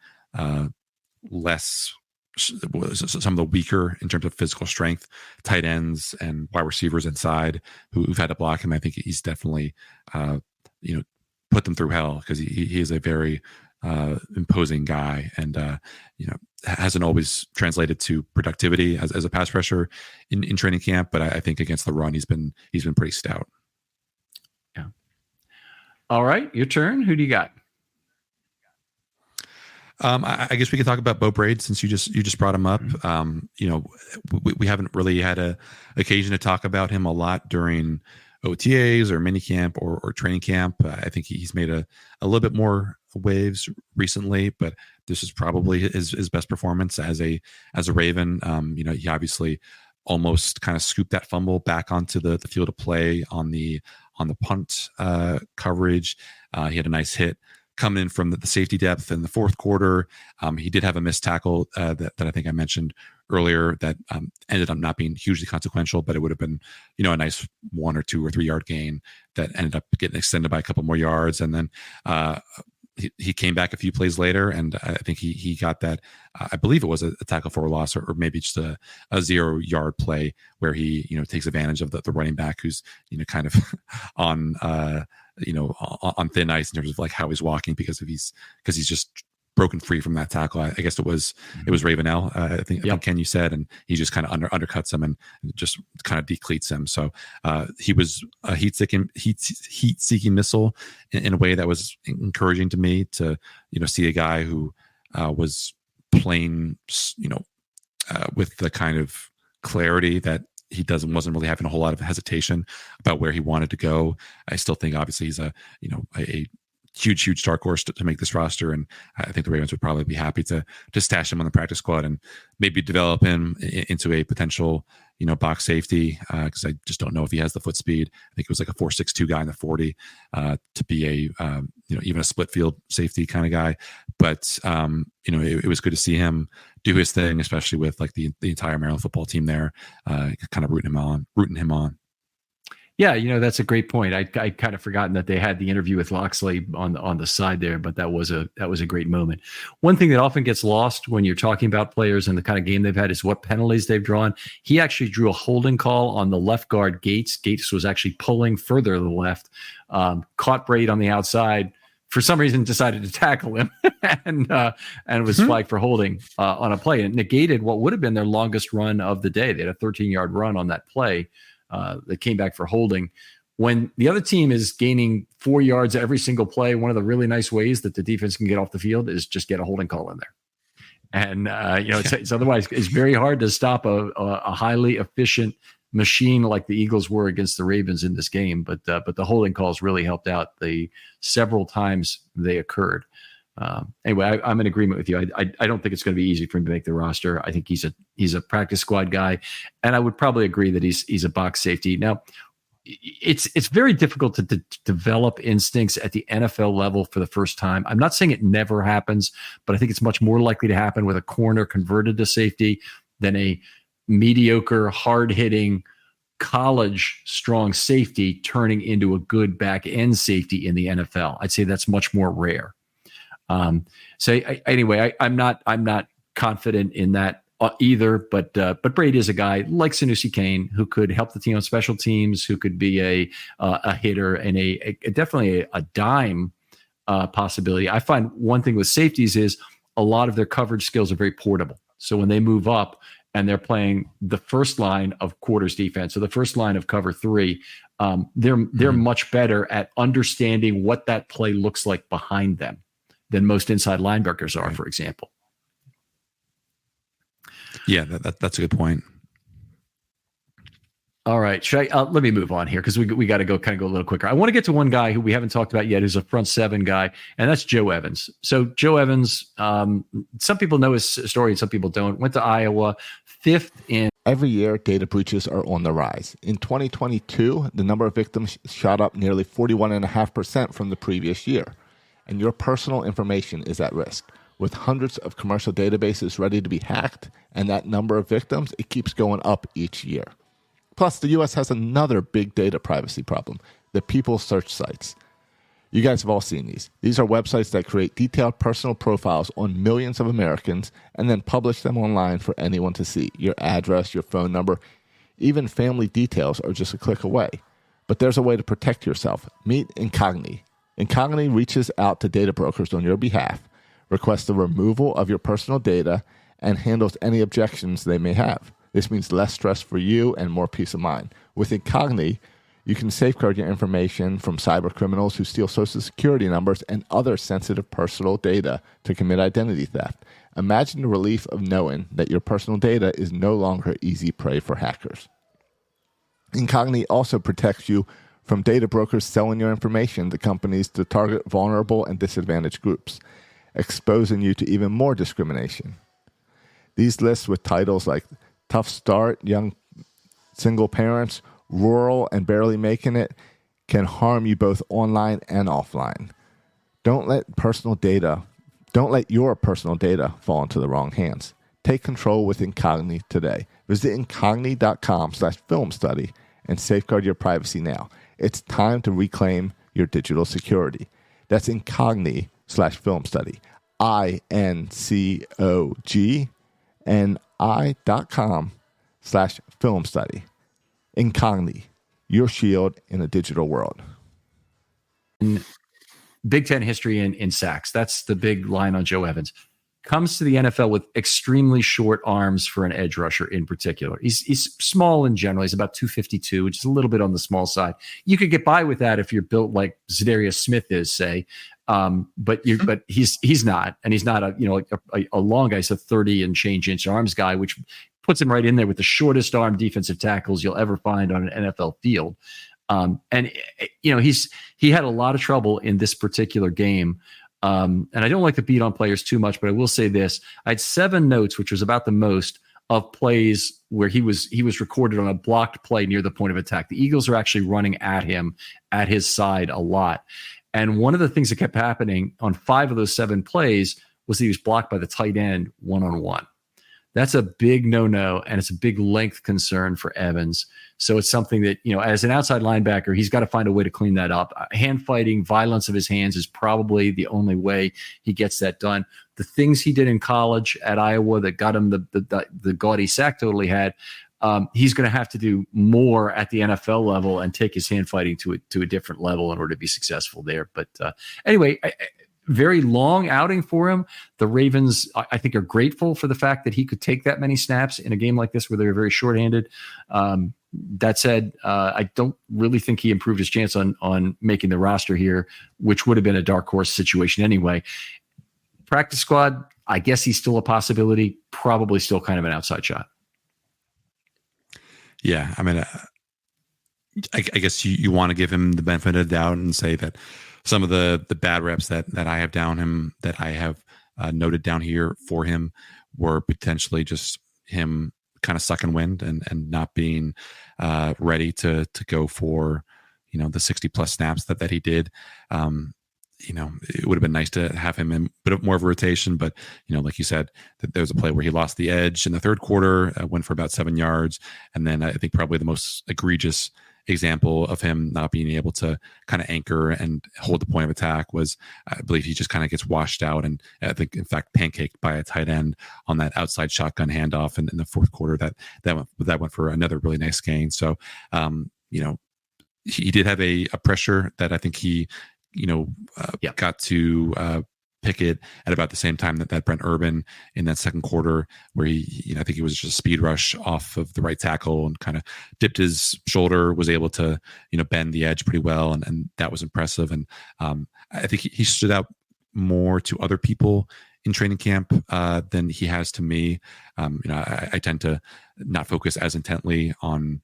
some of the weaker in terms of physical strength tight ends and wide receivers inside who've had to block him. I think he's definitely put them through hell, because he is a very imposing guy, and hasn't always translated to productivity as a pass rusher in training camp. But I think against the run, he's been pretty stout.
All right, your turn. Who do you got?
I guess we could talk about Bo Braid since you just brought him up. We haven't really had a occasion to talk about him a lot during OTAs or minicamp or training camp. I think he's made a little bit more waves recently, but this is probably his best performance as a Raven. He obviously almost kind of scooped that fumble back onto the field of play on the punt coverage. He had a nice hit coming in from the safety depth in the fourth quarter. He did have a missed tackle that I think I mentioned earlier that ended up not being hugely consequential, but it would have been, a nice 1 or 2 or 3 yard gain that ended up getting extended by a couple more yards. And then he came back a few plays later, and I think he got that. I believe it was a tackle for a loss, or maybe just a 0 yard play where he takes advantage of the running back who's kind of on on thin ice in terms of like how he's walking because he's just broken free from that tackle. I guess it was Ravenel. I think Ken, you said, and he just kind of undercuts him and just kind of decleats him. So he was a heat-seeking missile in a way that was encouraging to me to see a guy who was playing with the kind of clarity that he wasn't really having a whole lot of hesitation about where he wanted to go. I still think obviously he's a huge dark horse to make this roster, and I think the Ravens would probably be happy to stash him on the practice squad and maybe develop him into a potential box safety, because I just don't know if he has the foot speed. I think it was like a 4.62 guy in the 40 to be a even a split field safety kind of guy. But it was good to see him do his thing, especially with like the entire Maryland football team there, kind of rooting him on.
Yeah, that's a great point. I kind of forgotten that they had the interview with Loxley on the side there, but that was a great moment. One thing that often gets lost when you're talking about players and the kind of game they've had is what penalties they've drawn. He actually drew a holding call on the left guard Gates. Gates was actually pulling further to the left, caught Braid on the outside. For some reason, decided to tackle him and was flagged for holding on a play, and negated what would have been their longest run of the day. They had a 13-yard run on that play. That came back for holding. When the other team is gaining 4 yards every single play, one of the really nice ways that the defense can get off the field is just get a holding call in there. And it's otherwise it's very hard to stop a highly efficient machine like the Eagles were against the Ravens in this game. But the holding calls really helped out the several times they occurred. Anyway, I'm in agreement with you. I don't think it's going to be easy for him to make the roster. I think he's a practice squad guy, and I would probably agree that he's a box safety. Now, it's very difficult to develop instincts at the NFL level for the first time. I'm not saying it never happens, but I think it's much more likely to happen with a corner converted to safety than a mediocre, hard-hitting college strong safety turning into a good back end safety in the NFL. I'd say that's much more rare. Anyway, I'm not confident in that either, but Braid is a guy like Sanusi Kane who could help the team on special teams, who could be a hitter and definitely a dime possibility. I find one thing with safeties is a lot of their coverage skills are very portable. So when they move up and they're playing the first line of quarters defense, so the first line of cover 3, they're much better at understanding what that play looks like behind them than most inside linebackers are, for example.
Yeah, that's a good point.
All right, let me move on here because we got to go a little quicker. I want to get to one guy who we haven't talked about yet, who's a front 7 guy, and that's Joe Evans. So Joe Evans, some people know his story and some people don't. Went to Iowa, 5th in.
Every year, data breaches are on the rise. In 2022, the number of victims shot up nearly 41.5% from the previous year. And your personal information is at risk. With hundreds of commercial databases ready to be hacked, and that number of victims, it keeps going up each year. Plus, the U.S. has another big data privacy problem, the people search sites. You guys have all seen these. These are websites that create detailed personal profiles on millions of Americans and then publish them online for anyone to see. Your address, your phone number, even family details are just a click away. But there's a way to protect yourself. Meet Incogni. Incogni reaches out to data brokers on your behalf, requests the removal of your personal data, and handles any objections they may have. This means less stress for you and more peace of mind. With Incogni, You can safeguard your information from cyber criminals who steal social security numbers and other sensitive personal data to commit identity theft. Imagine the relief of knowing that your personal data is no longer easy prey for hackers. Incogni also protects you from data brokers selling your information to companies to target vulnerable and disadvantaged groups, exposing you to even more discrimination. These lists with titles like Tough Start, Young Single Parents, Rural, and Barely Making It can harm you both online and offline. Don't let your personal data fall into the wrong hands. Take control with Incogni today. Visit incogni.com/film study and safeguard your privacy now. It's time to reclaim your digital security. That's Incogni/film study. INCOGNI.com/film study. Incogni, your shield in a digital world.
Big Ten history in sacks. That's the big line on Joe Evans. Comes to the NFL with extremely short arms for an edge rusher in particular. He's small in general. He's about 252, which is a little bit on the small side. You could get by with that if you're built like Zadarius Smith is, say. But he's not, and he's not a long guy. He's a 30 and change inch arms guy, which puts him right in there with the shortest arm defensive tackles you'll ever find on an NFL field. He had a lot of trouble in this particular game. And I don't like to beat on players too much, but I will say this. I had 7 notes, which was about the most of plays where he was recorded on a blocked play near the point of attack. The Eagles are actually running at him, at his side a lot. And one of the things that kept happening on 5 of those 7 plays was he was blocked by the tight end one-on-one. That's a big no-no, and it's a big length concern for Evans. So it's something that, as an outside linebacker, he's got to find a way to clean that up. Hand fighting, violence of his hands is probably the only way he gets that done. The things he did in college at Iowa that got him the gaudy sack total he had, he's going to have to do more at the NFL level and take his hand fighting to a different level in order to be successful there. But anyway, very long outing for him. The Ravens, I think, are grateful for the fact that he could take that many snaps in a game like this where they're very shorthanded. That said, I don't really think he improved his chance on making the roster here, which would have been a dark horse situation anyway. Practice squad, I guess he's still a possibility, probably still kind of an outside shot.
Yeah, I mean, I guess you want to give him the benefit of the doubt and say that some of the bad reps that I have that I have noted down here for him were potentially just him kind of sucking wind and not being ready to go for the 60 plus snaps that he did. It would have been nice to have him in a bit more of a rotation, but like you said, that there was a play where he lost the edge in the third quarter, went for about 7 yards, and then I think probably the most egregious example of him not being able to kind of anchor and hold the point of attack was, I believe he just kind of gets washed out, and I think in fact pancaked by a tight end on that outside shotgun handoff in the fourth quarter that went for another really nice gain. So he did have a pressure that I think he got to pick it at about the same time that Brent Urban in that second quarter, where I think he was just a speed rush off of the right tackle and kind of dipped his shoulder, was able to, bend the edge pretty well. And that was impressive. And I think he stood out more to other people in training camp than he has to me. I tend to not focus as intently on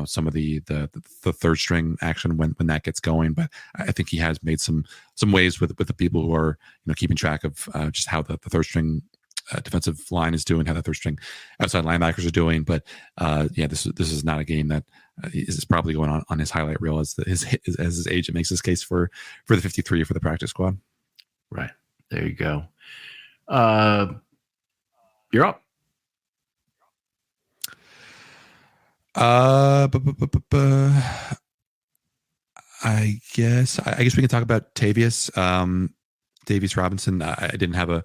some of the third string action when that gets going, but I think he has made some waves with the people who are keeping track of just how the third string defensive line is doing, how the third string outside linebackers are doing. But this is not a game that is probably going on his highlight reel as his agent makes his case for the 53 for the practice squad.
Right, there you go. You're up.
I guess we can talk about Davius Robinson. I didn't have a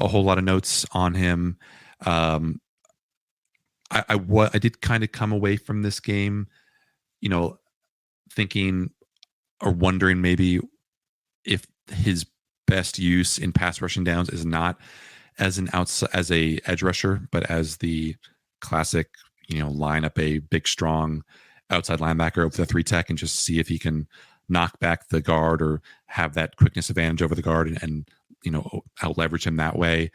whole lot of notes on him. I did kind of come away from this game, thinking or wondering maybe if his best use in pass rushing downs is not as a edge rusher, but as the classic line up a big, strong outside linebacker over the 3 tech and just see if he can knock back the guard or have that quickness advantage over the guard and out leverage him that way.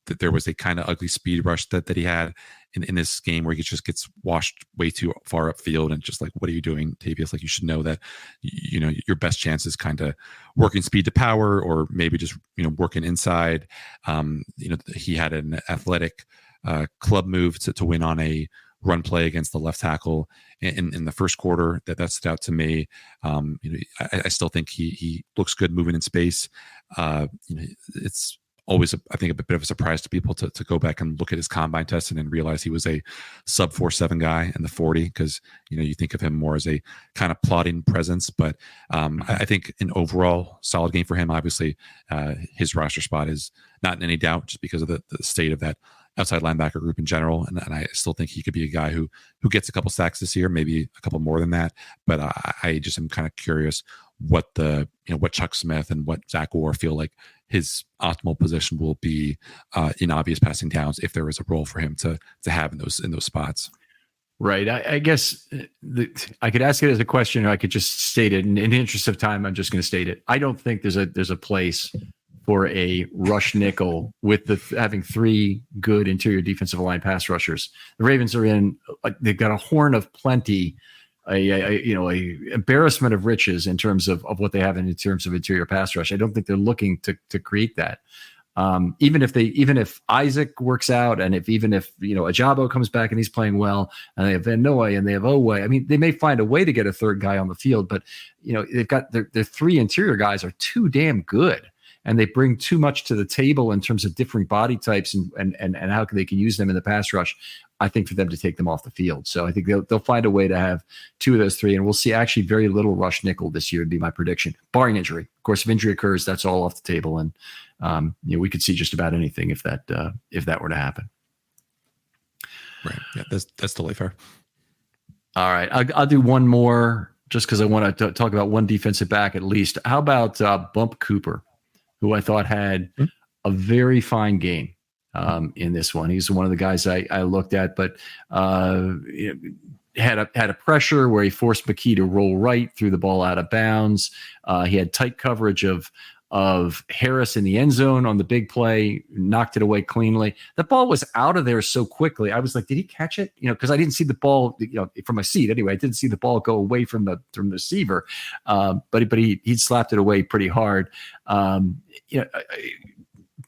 That there was a kind of ugly speed rush that he had in this game where he just gets washed way too far upfield and just like, what are you doing, Tavius? Like, you should know that, your best chance is kind of working speed to power or maybe just, working inside. He had an athletic club move to win on a run play against the left tackle in the first quarter that stood out to me. I still think he looks good moving in space. It's always, I think, a bit of a surprise to people to go back and look at his combine testing and realize he was a sub 4.7 guy in the 40, because you think of him more as a kind of plodding presence. But I think an overall solid game for him. Obviously, his roster spot is not in any doubt just because of the state of that outside linebacker group in general, and I still think he could be a guy who gets a couple sacks this year, maybe a couple more than that. But I just am kind of curious what what Chuck Smith and what Zach Orr feel like his optimal position will be in obvious passing downs, if there is a role for him to have in those spots.
Right. I guess I could ask it as a question, or I could just state it. In the interest of time, I'm just going to state it. I don't think there's a place for a rush nickel with having 3 good interior defensive line pass rushers. The Ravens are in, they've got a horn of plenty, a embarrassment of riches in terms of what they have in terms of interior pass rush. I don't think they're looking to create that. Even if Isaac works out, and if Ajabo comes back and he's playing well, and they have Van Noy and they have Owe, I mean, they may find a way to get a third guy on the field, but they've got their 3 interior guys are too damn good. And they bring too much to the table in terms of different body types and how they can use them in the pass rush, I think, for them to take them off the field. So I think they'll find a way to have 2 of those 3, and we'll see actually very little rush nickel this year, would be my prediction, barring injury. Of course, if injury occurs, that's all off the table, and we could see just about anything if that were to happen.
Right. Yeah, that's totally fair.
All right, I'll do one more just because I want to talk about one defensive back at least. How about Bump Cooper, who I thought had a very fine game in this one. He's one of the guys I looked at, but had a pressure where he forced McKee to roll right, threw the ball out of bounds. He had tight coverage of Harris in the end zone on the big play, knocked it away cleanly. The ball was out of there so quickly. I was like, did he catch it? Because I didn't see the ball, from my seat anyway. I didn't see the ball go away from the receiver, but he slapped it away pretty hard. A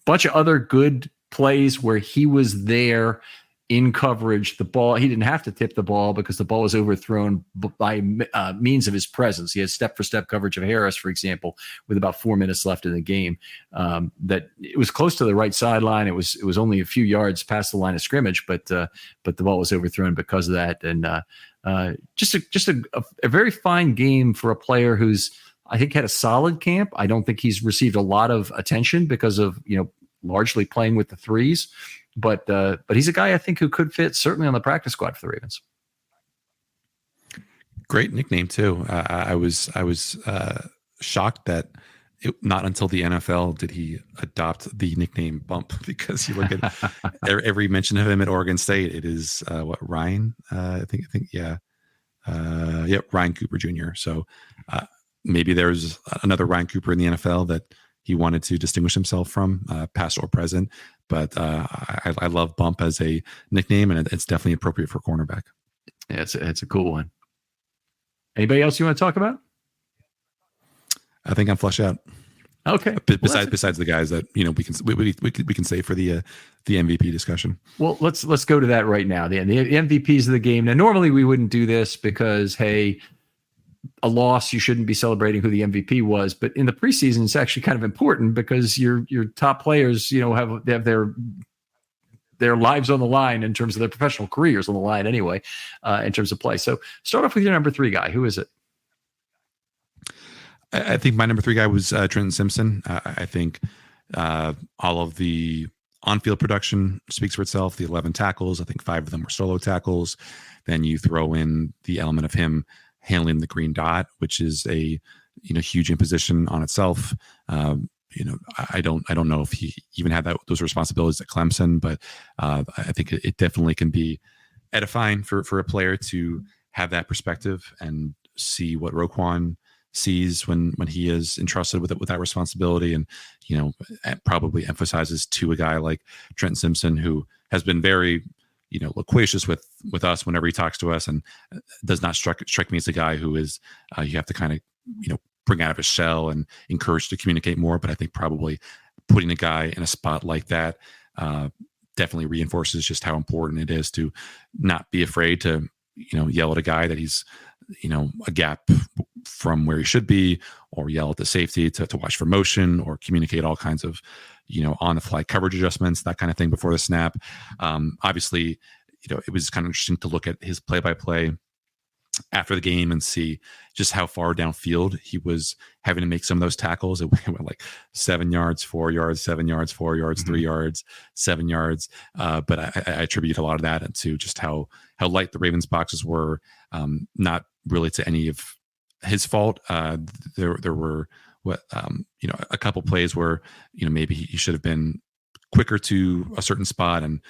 bunch of other good plays where he was there in coverage. The ball, he didn't have to tip the ball because the ball was overthrown by means of his presence. He had step-for-step coverage of Harris, for example, with about 4 minutes left in the game. That it was close to the right sideline. It was only a few yards past the line of scrimmage, but the ball was overthrown because of that. And just a very fine game for a player who's, I think, had a solid camp. I don't think he's received a lot of attention because of largely playing with the 3s. But he's a guy I think who could fit certainly on the practice squad for the Ravens.
Great nickname too. I was shocked that not until the NFL did he adopt the nickname Bump, because you look at every mention of him at Oregon State, it is Ryan. I think Ryan Cooper Jr. So maybe there's another Ryan Cooper in the NFL that he wanted to distinguish himself from, past or present. But I love Bump as a nickname, and it's definitely appropriate for cornerback.
Yeah, it's a cool one. Anybody else you want to talk about?
I think I'm flushed out.
Okay.
Besides the guys that we can say for the MVP discussion.
Well, let's go to that right now. The MVPs of the game. Now, normally we wouldn't do this because, hey, a loss, you shouldn't be celebrating who the MVP was, but in the preseason, it's actually kind of important because your top players, have their lives on the line in terms of their professional careers on the line anyway, in terms of play. So start off with your number 3 guy. Who is it?
I think my number 3 guy was Trenton Simpson. I think all of the on-field production speaks for itself. The 11 tackles, I think 5 of them were solo tackles. Then you throw in the element of him handling the green dot, which is a huge imposition on itself. I don't know if he even had those responsibilities at Clemson, but I think it definitely can be edifying for a player to have that perspective and see what Roquan sees when he is entrusted with that responsibility, and probably emphasizes to a guy like Trent Simpson, who has been very loquacious with us whenever he talks to us, and does not strike me as a guy who is you have to kind of bring out of his shell and encourage to communicate more. But I think probably putting a guy in a spot like that definitely reinforces just how important it is to not be afraid to yell at a guy that he's a gap from where he should be, or yell at the safety to watch for motion, or communicate all kinds of on the fly coverage adjustments, that kind of thing before the snap. Obviously, it was kind of interesting to look at his play-by-play after the game and see just how far downfield he was having to make some of those tackles. It went like 7 yards, 4 yards, 7 yards, 4 yards, 3 yards, 7 yards. But I attribute a lot of that to just how light the Ravens boxes were, not really to any of his fault. There were a couple plays where maybe he should have been quicker to a certain spot, and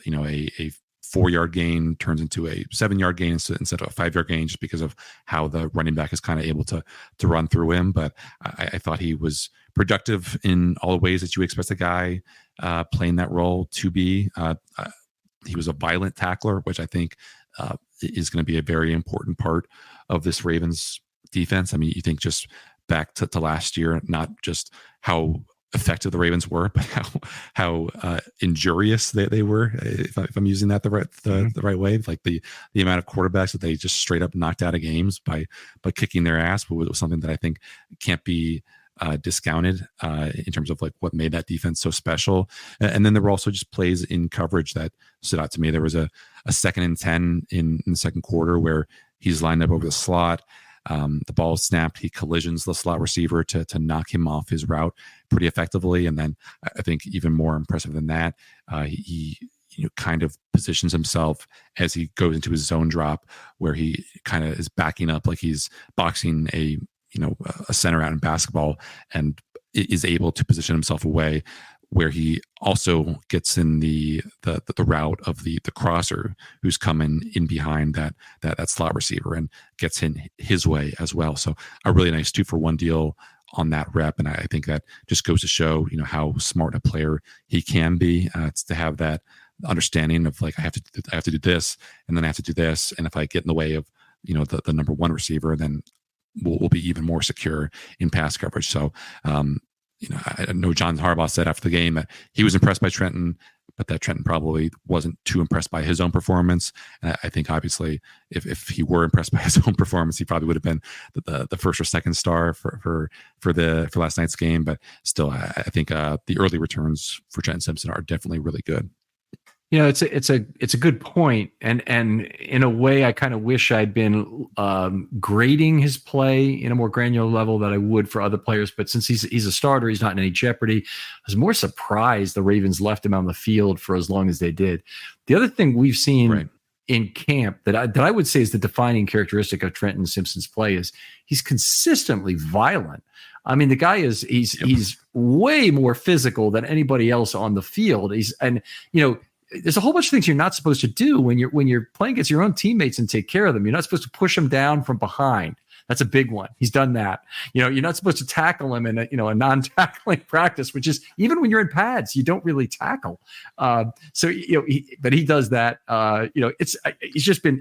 a 4-yard gain turns into a 7-yard gain instead of a 5-yard gain, just because of how the running back is kind of able to run through him. But I thought he was productive in all the ways that you expect a guy playing that role to be. He was a violent tackler, which I think is going to be a very important part of this Ravens defense. I mean, you think just back to last year, not just how effective the Ravens were, but how injurious they were, if I'm using that the right way. Like the amount of quarterbacks that they just straight up knocked out of games by kicking their ass, but it was something that I think can't be discounted in terms of like what made that defense so special. And then there were also just plays in coverage that stood out to me. There was a 2nd and 10 in the second quarter where he's lined up over the slot. The ball snapped. He collisions the slot receiver to knock him off his route pretty effectively. And then I think even more impressive than that, he kind of positions himself as he goes into his zone drop, where he kind of is backing up like he's boxing a center out in basketball, and is able to position himself away where he also gets in the route of the crosser who's coming in behind that slot receiver, and gets in his way as well. So a really nice 2-for-1 deal on that rep. And I think that just goes to show, how smart a player he can be. It's to have that understanding of like, I have to do this, and then I have to do this. And if I get in the way of, the number one receiver, then we'll be even more secure in pass coverage. So, I know John Harbaugh said after the game that he was impressed by Trenton, but that Trenton probably wasn't too impressed by his own performance. And I think obviously if he were impressed by his own performance, he probably would have been the first or second star for last night's game. But still, I think the early returns for Trenton Simpson are definitely really good.
It's a good point, and in a way, I kind of wish I'd been grading his play in a more granular level than I would for other players. But since he's a starter, he's not in any jeopardy. I was more surprised the Ravens left him on the field for as long as they did. The other thing we've seen in camp that I would say is the defining characteristic of Trenton Simpson's play is he's consistently violent. I mean, the guy he's way more physical than anybody else on the field. There's a whole bunch of things you're not supposed to do when you're playing against your own teammates and take care of them. You're not supposed to push them down from behind. That's a big one. He's done that. You're not supposed to tackle him in a non-tackling practice, which is even when you're in pads, you don't really tackle. But he does that.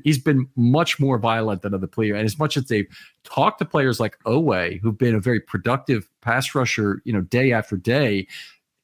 He's been much more violent than other players. And as much as they've talked to players like Owe, who've been a very productive pass rusher, day after day,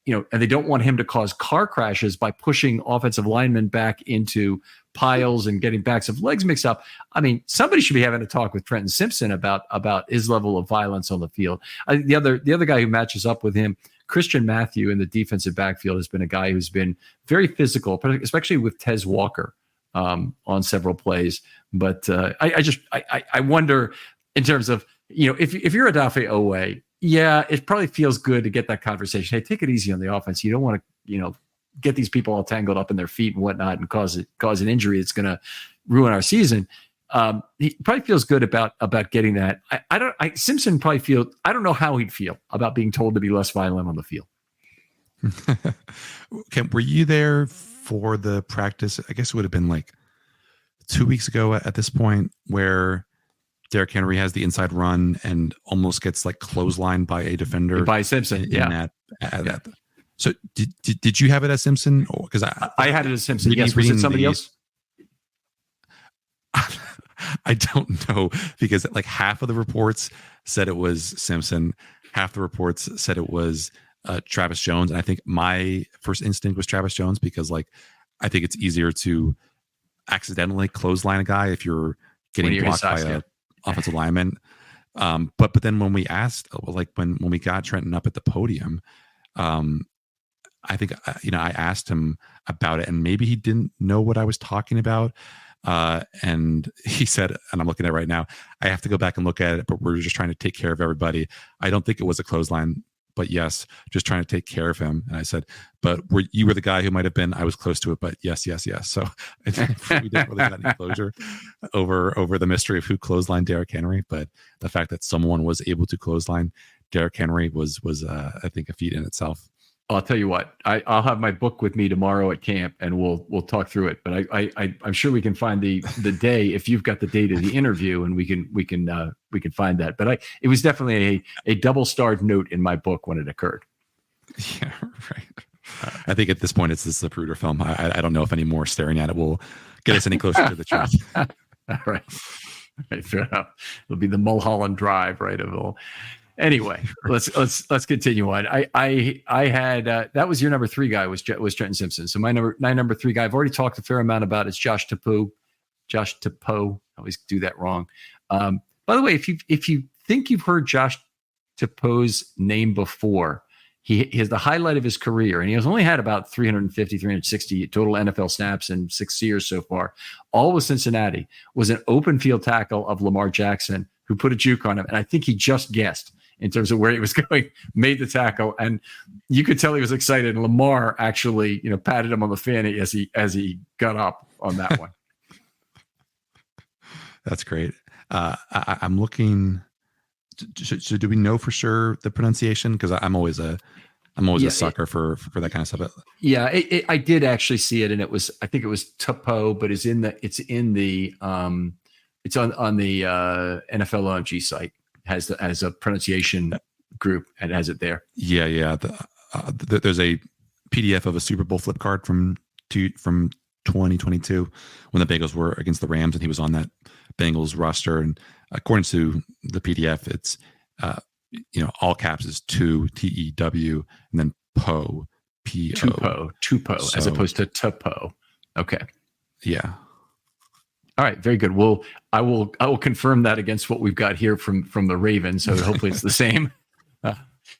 and they don't want him to cause car crashes by pushing offensive linemen back into piles and getting backs of legs mixed up. I mean, somebody should be having a talk with Trenton Simpson about his level of violence on the field. The other guy who matches up with him, Christian Matthew in the defensive backfield, has been a guy who's been very physical, especially with Tez Walker on several plays. But I wonder in terms of, if you're Odafe Owe, yeah, it probably feels good to get that conversation. Hey, take it easy on the offense. You don't want to, get these people all tangled up in their feet and whatnot and cause an injury that's going to ruin our season. He probably feels good about getting that. Simpson probably I don't know how he'd feel about being told to be less violent on the field.
Were you there for the practice? I guess it would have been like 2 weeks ago at this point where Derrick Henry has the inside run and almost gets like clotheslined by a defender
by Simpson.
That. So did you have it as Simpson? Because
I had it as Simpson. Yes. Was it somebody else?
I don't know, because like half of the reports said it was Simpson, half the reports said it was Travis Jones, and I think my first instinct was Travis Jones, because like I think it's easier to accidentally clothesline a guy if you're getting blocked by a offensive lineman. But then when we asked, like when we got Trenton up at the podium, I think I asked him about it, and maybe he didn't know what I was talking about. And he said, and I'm looking at it right now, I have to go back and look at it, but we're just trying to take care of everybody. I don't think it was a clothesline, but yes, just trying to take care of him. And I said, but you were the guy who might have been, I was close to it, but yes. So I think we didn't really get any closure over the mystery of who clotheslined Derrick Henry. But the fact that someone was able to clothesline Derrick Henry was I think a feat in itself.
I'll tell you what, I'll have my book with me tomorrow at camp, and we'll talk through it. But I'm sure we can find the day, if you've got the date of the interview, and we can find that. But it was definitely a double-starred note in my book when it occurred.
Yeah, right. I think at this point it's the Zapruder film. I don't know if any more staring at it will get us any closer to the truth.
All right, fair enough. It'll be the Mulholland Drive, right? Of all. Anyway, let's continue on. I had that was your number 3 guy was Trenton Simpson. So my number 3 guy I've already talked a fair amount about. It's Josh Tepoe. I always do that wrong. By the way, if you think you've heard Josh Tepoe's name before, he has the highlight of his career, and he has only had about 350, 360 total NFL snaps in 6 years so far. All with Cincinnati, was an open field tackle of Lamar Jackson, who put a juke on him, and I think he just guessed in terms of where he was going, made the tackle, and you could tell he was excited. And Lamar actually, patted him on the fanny as he got up on that one.
That's great. I'm looking. So do we know for sure the pronunciation? Because I'm always a sucker for that kind of stuff.
Yeah, I did actually see it, and I think it was Tepoe, but it's on the NFL OMG site. Has a pronunciation group and has it there.
Yeah. There's a PDF of a Super Bowl flip card from 2022 when the Bengals were against the Rams, and he was on that Bengals roster. And according to the PDF, it's all caps is TEW and then Poe P-O.
Tupo, as opposed to Tepoe. Okay.
Yeah.
All right, very good. Well, I will confirm that against what we've got here from the Ravens. So hopefully it's the same.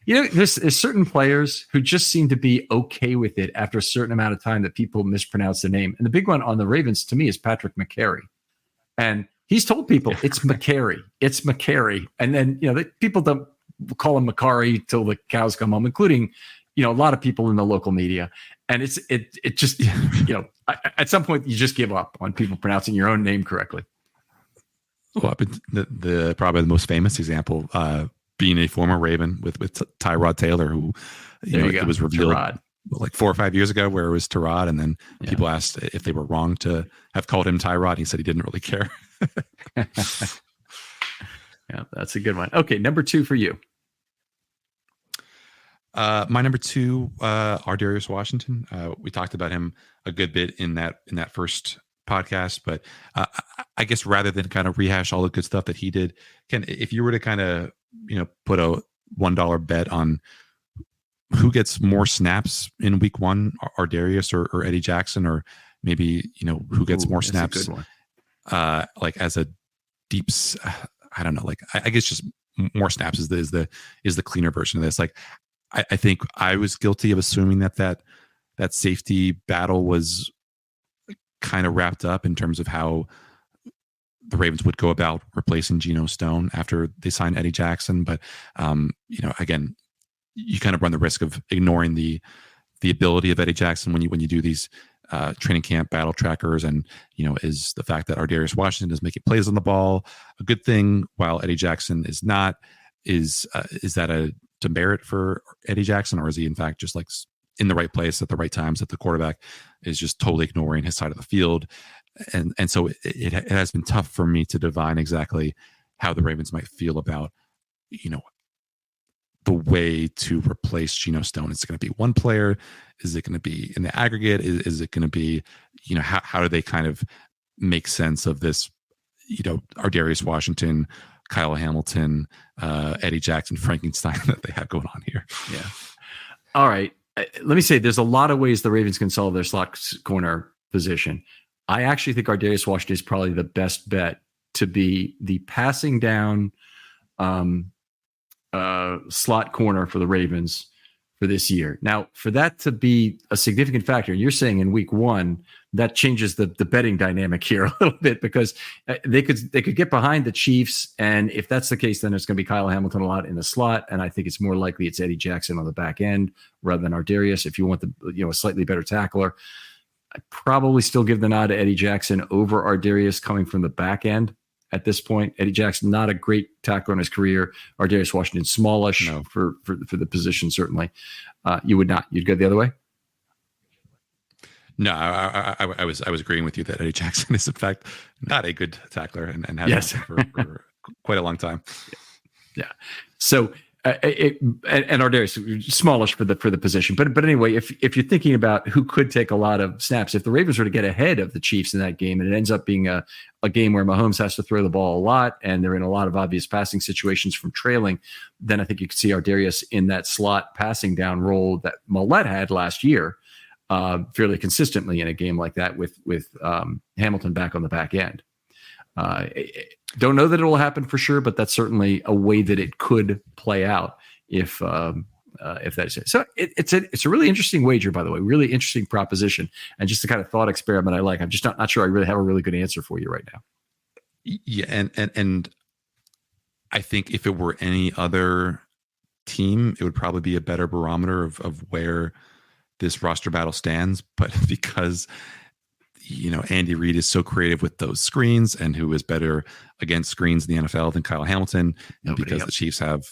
There's certain players who just seem to be okay with it after a certain amount of time that people mispronounce the name. And the big one on the Ravens to me is Patrick McCary, and he's told people it's McCary, it's McCary, and then people don't call him McCary till the cows come home, including a lot of people in the local media. And it just at some point you just give up on people pronouncing your own name correctly.
Well, the probably the most famous example being a former Raven with Tyrod Taylor, who it was revealed Tyrod, like 4 or 5 years ago where it was Tyrod, and then people asked if they were wrong to have called him Tyrod. He said he didn't really care.
Yeah, that's a good one. Okay, number 2 for you.
My number 2, Ardarius Washington. We talked about him a good bit in that first podcast, but I guess rather than kind of rehash all the good stuff that he did, if you were to kind of put a $1 bet on who gets more snaps in week 1, Ardarius or Eddie Jackson, or maybe who gets more snaps, like as a deep, I don't know, like I guess just more snaps is the cleaner version of this. Like I think I was guilty of assuming that safety battle was kind of wrapped up in terms of how the Ravens would go about replacing Geno Stone after they signed Eddie Jackson. But, again, you kind of run the risk of ignoring the ability of Eddie Jackson when you do these training camp battle trackers. And, is the fact that Ardarius Washington is making plays on the ball a good thing while Eddie Jackson is not? Is that a demerit for Eddie Jackson, or is he in fact just like in the right place at the right times, that the quarterback is just totally ignoring his side of the field? and so it has been tough for me to divine exactly how the Ravens might feel about, the way to replace Geno Stone. Is it going to be one player? Is it going to be in the aggregate? Is it going to be, how do they kind of make sense of this, Ardarius Washington, Kyle Hamilton, Eddie Jackson, Frankenstein that they have going on here?
Yeah. All right. Let me say there's a lot of ways the Ravens can solve their slot corner position. I actually think Ardarius Washington is probably the best bet to be the passing down slot corner for the Ravens for this year. Now, for that to be a significant factor, and you're saying in week one, that changes the betting dynamic here a little bit, because they could get behind the Chiefs, and if that's the case, then it's going to be Kyle Hamilton a lot in the slot, and I think it's more likely it's Eddie Jackson on the back end rather than Ardarius. If you want a slightly better tackler, I'd probably still give the nod to Eddie Jackson over Ardarius coming from the back end. At this point, Eddie Jackson, not a great tackler in his career. Ardarius Washington, smallish for the position, certainly. You would not. You'd go the other way?
No, I was agreeing with you that Eddie Jackson is, in fact, not a good tackler and has been for quite a long time.
Yeah. So, and Ardarius, smallish for the position. But anyway, if you're thinking about who could take a lot of snaps, if the Ravens were to get ahead of the Chiefs in that game, and it ends up being a game where Mahomes has to throw the ball a lot, and they're in a lot of obvious passing situations from trailing, then I think you could see Ardarius in that slot passing down role that Millette had last year, fairly consistently in a game like that with Hamilton back on the back end. Don't know that it will happen for sure, but that's certainly a way that it could play out if that is it. So it's a really interesting wager, by the way, really interesting proposition, and just the kind of thought experiment I like. I'm just not sure I really have a really good answer for you right now.
Yeah, and I think if it were any other team, it would probably be a better barometer of where this roster battle stands. But because Andy Reid is so creative with those screens, and who is better against screens in the NFL than Kyle Hamilton, because the Chiefs have,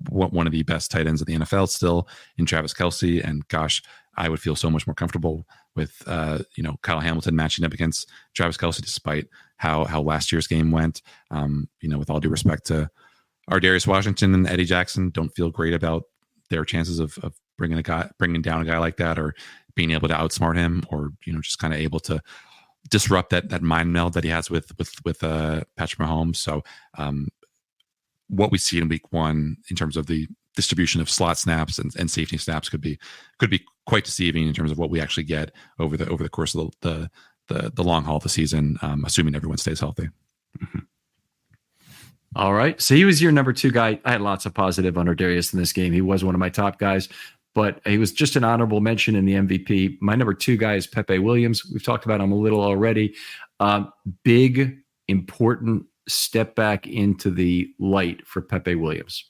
one of the best tight ends in the NFL still in Travis Kelce. And gosh, I would feel so much more comfortable with, Kyle Hamilton matching up against Travis Kelce, despite how last year's game went. With all due respect to Ardarius Washington and Eddie Jackson, don't feel great about their chances of bringing down a guy like that, or being able to outsmart him, or just kind of able to disrupt that mind meld that he has with Patrick Mahomes. So what we see in week one in terms of the distribution of slot snaps and safety snaps could be quite deceiving in terms of what we actually get over the course of the long haul of the season, assuming everyone stays healthy.
Mm-hmm. All right. So he was your number 2 guy. I had lots of positive on Ardarius in this game. He was one of my top guys, but he was just an honorable mention in the MVP. My number 2 guy is Pepe Williams. We've talked about him a little already. Big, important step back into the light for Pepe Williams.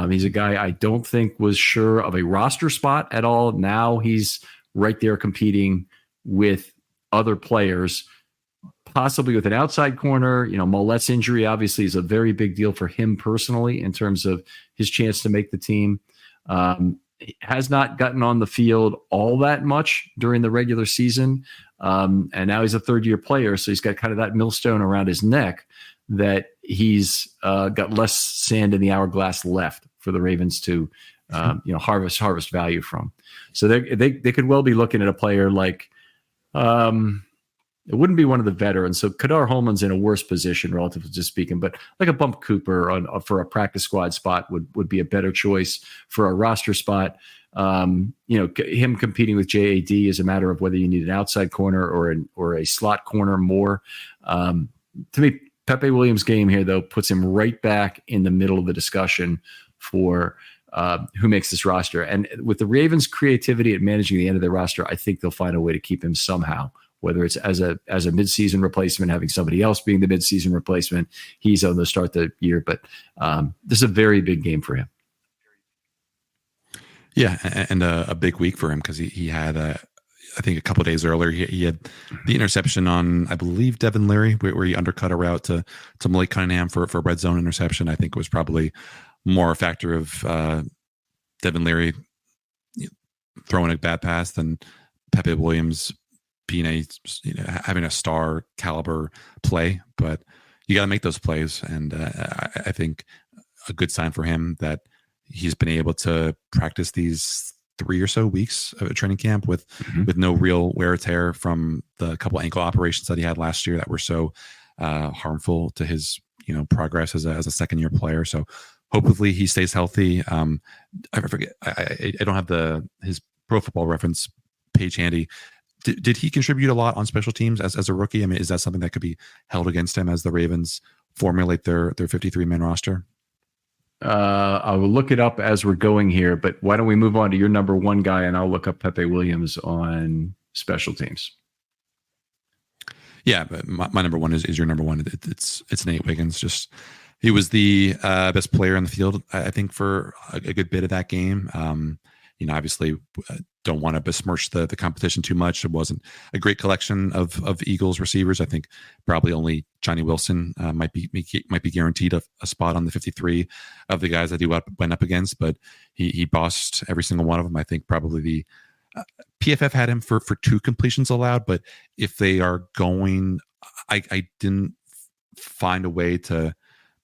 He's a guy I don't think was sure of a roster spot at all. Now he's right there competing with other players, possibly with an outside corner. Millette's injury obviously is a very big deal for him personally in terms of his chance to make the team. He has not gotten on the field all that much during the regular season. And now he's a third-year player, so he's got kind of that millstone around his neck that he's got less sand in the hourglass left for the Ravens to harvest value from. So they could well be looking at a player like it wouldn't be one of the veterans. So Kadar Holman's in a worse position, relatively speaking, but like a Bump Cooper for a practice squad spot would be a better choice for a roster spot. Him competing with JAD is a matter of whether you need an outside corner or a slot corner more. To me, Pepe Williams' game here, though, puts him right back in the middle of the discussion for who makes this roster. And with the Ravens' creativity at managing the end of their roster, I think they'll find a way to keep him somehow, whether it's as a midseason replacement, having somebody else being the midseason replacement. He's on the start the year, but this is a very big game for him.
Yeah, and a big week for him because he had, I think a couple of days earlier, he had the interception on, I believe, Devin Leary, where he undercut a route to Malik Cunningham for a red zone interception. I think it was probably more a factor of Devin Leary throwing a bad pass than Pepe Williams being having a star caliber play, but you got to make those plays. And I think a good sign for him that he's been able to practice these 3 or so weeks of a training camp with no real wear or tear from the couple ankle operations that he had last year that were so harmful to his progress as a second year player. So hopefully he stays healthy. I forget. I don't have his Pro Football Reference page handy. Did he contribute a lot on special teams as a rookie? I mean, is that something that could be held against him as the Ravens formulate their 53-man roster?
I will look it up as we're going here, but why don't we move on to your number one guy, and I'll look up Pepe Williams on special teams.
Yeah, but my number one is your number one. It's Nate Wiggins. Just he was the best player on the field, I think, for a good bit of that game. Obviously, don't want to besmirch the competition too much. It wasn't a great collection of Eagles receivers. I think probably only Johnny Wilson might be guaranteed a spot on the 53 of the guys that he went up against, but he bossed every single one of them. I think probably the PFF had him for 2 completions allowed, but if they are going, I didn't find a way to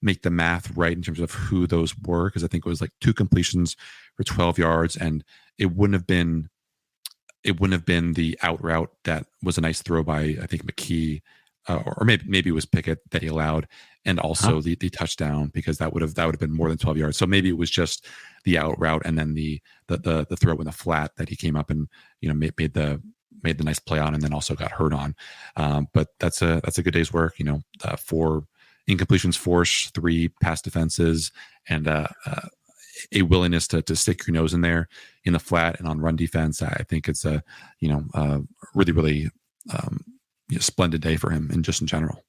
make the math right in terms of who those were, because I think it was like 2 completions for 12 yards, and it wouldn't have been the out route that was a nice throw by, I think, McKee, or maybe it was Pickett that he allowed, and also the touchdown, because that would have been more than 12 yards. So maybe it was just the out route and then the throw in the flat that he came up and made the nice play on, and then also got hurt on. But that's a good day's work. 4 incompletions forced, 3 pass defenses, and a willingness to stick your nose in there in the flat and on run defense. I think it's a really, really splendid day for him, and just in general.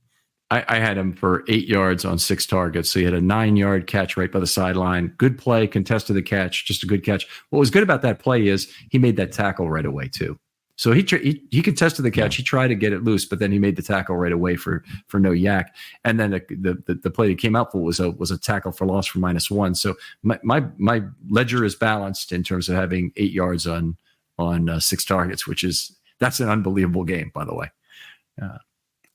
I had him for 8 yards on 6 targets. So he had a 9-yard catch right by the sideline. Good play, contested the catch, just a good catch. What was good about that play is he made that tackle right away too. So he contested the catch. Yeah. He tried to get it loose, but then he made the tackle right away for no yak. And then the play that came out for was a tackle for loss for -1. So my ledger is balanced in terms of having 8 yards on 6 targets, that's an unbelievable game, by the way.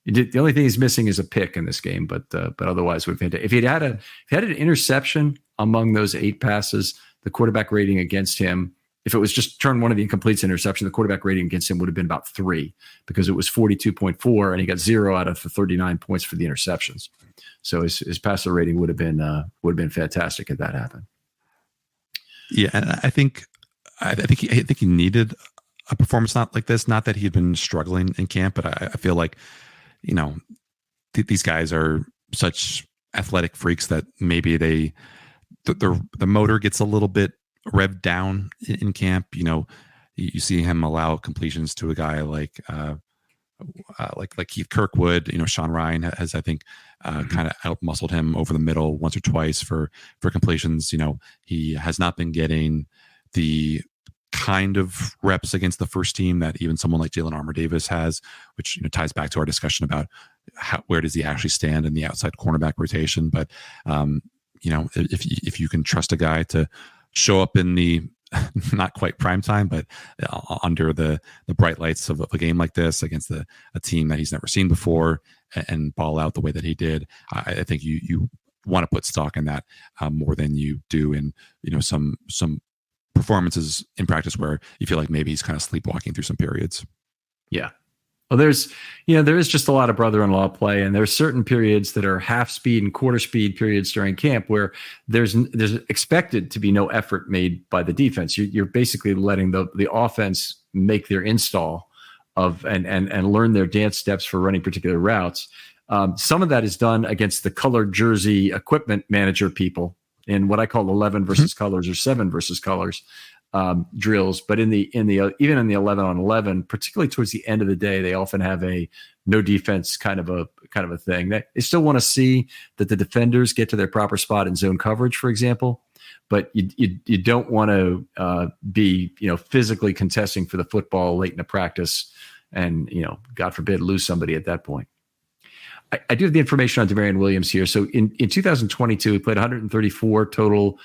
The only thing he's missing is a pick in this game, but otherwise we've had if he had an interception among those 8 passes, the quarterback rating against him, if it was just turn one of the incompletes interception, the quarterback rating against him would have been about 3, because it was 42.4 and he got 0 out of the 39 points for the interceptions. So his passer rating would have been fantastic if that happened.
Yeah, and I think he needed a performance not like this. Not that he had been struggling in camp, but I feel like these guys are such athletic freaks that maybe the motor gets a little bit revved down in camp. You see him allow completions to a guy like Keith Kirkwood. Sean Ryan has, I think, kind of out-muscled him over the middle once or twice for completions. He has not been getting the kind of reps against the first team that even someone like Jalen Armour-Davis has, which ties back to our discussion about where does he actually stand in the outside cornerback rotation. But if you can trust a guy to show up in the not quite prime time, but under the bright lights of a game like this against a team that he's never seen before, and ball out the way that he did, I think you want to put stock in that more than you do in some performances in practice where you feel like maybe he's kind of sleepwalking through some periods.
Yeah. Well, there is just a lot of brother-in-law play, and there's certain periods that are half speed and quarter speed periods during camp where there's expected to be no effort made by the defense. You're basically letting the offense make their install of and learn their dance steps for running particular routes. Some of that is done against the colored jersey equipment manager people in what I call 11 versus colors or 7 versus colors drills. But even in the 11 on 11, particularly towards the end of the day, they often have a no defense kind of a thing. They still want to see that the defenders get to their proper spot in zone coverage, for example. But you don't want to be physically contesting for the football late in the practice, and God forbid lose somebody at that point. I do have the information on Devarian Williams here. So in 2022, he played 134 total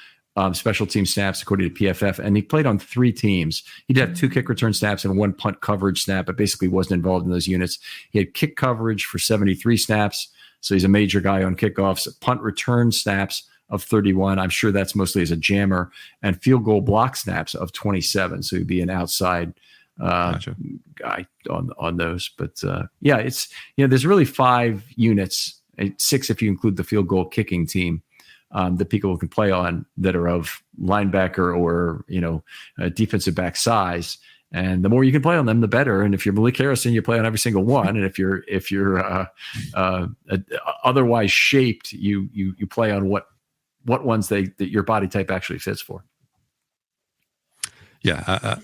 special team snaps according to PFF, and he played on 3 teams. He'd have 2 kick return snaps and 1 punt coverage snap, but basically wasn't involved in those units. He had kick coverage for 73 snaps, so he's a major guy on kickoffs. Punt return snaps of 31. I'm sure that's mostly as a jammer, and field goal block snaps of 27. So he'd be an outside guy on those. But it's there's really 5 units, 6 if you include the field goal kicking team, that people can play on that are of linebacker or defensive back size. And the more you can play on them, the better. And if you're Malik Harrison, you play on every single one. And if you're otherwise shaped, you play on what ones that your body type actually fits for.
Yeah,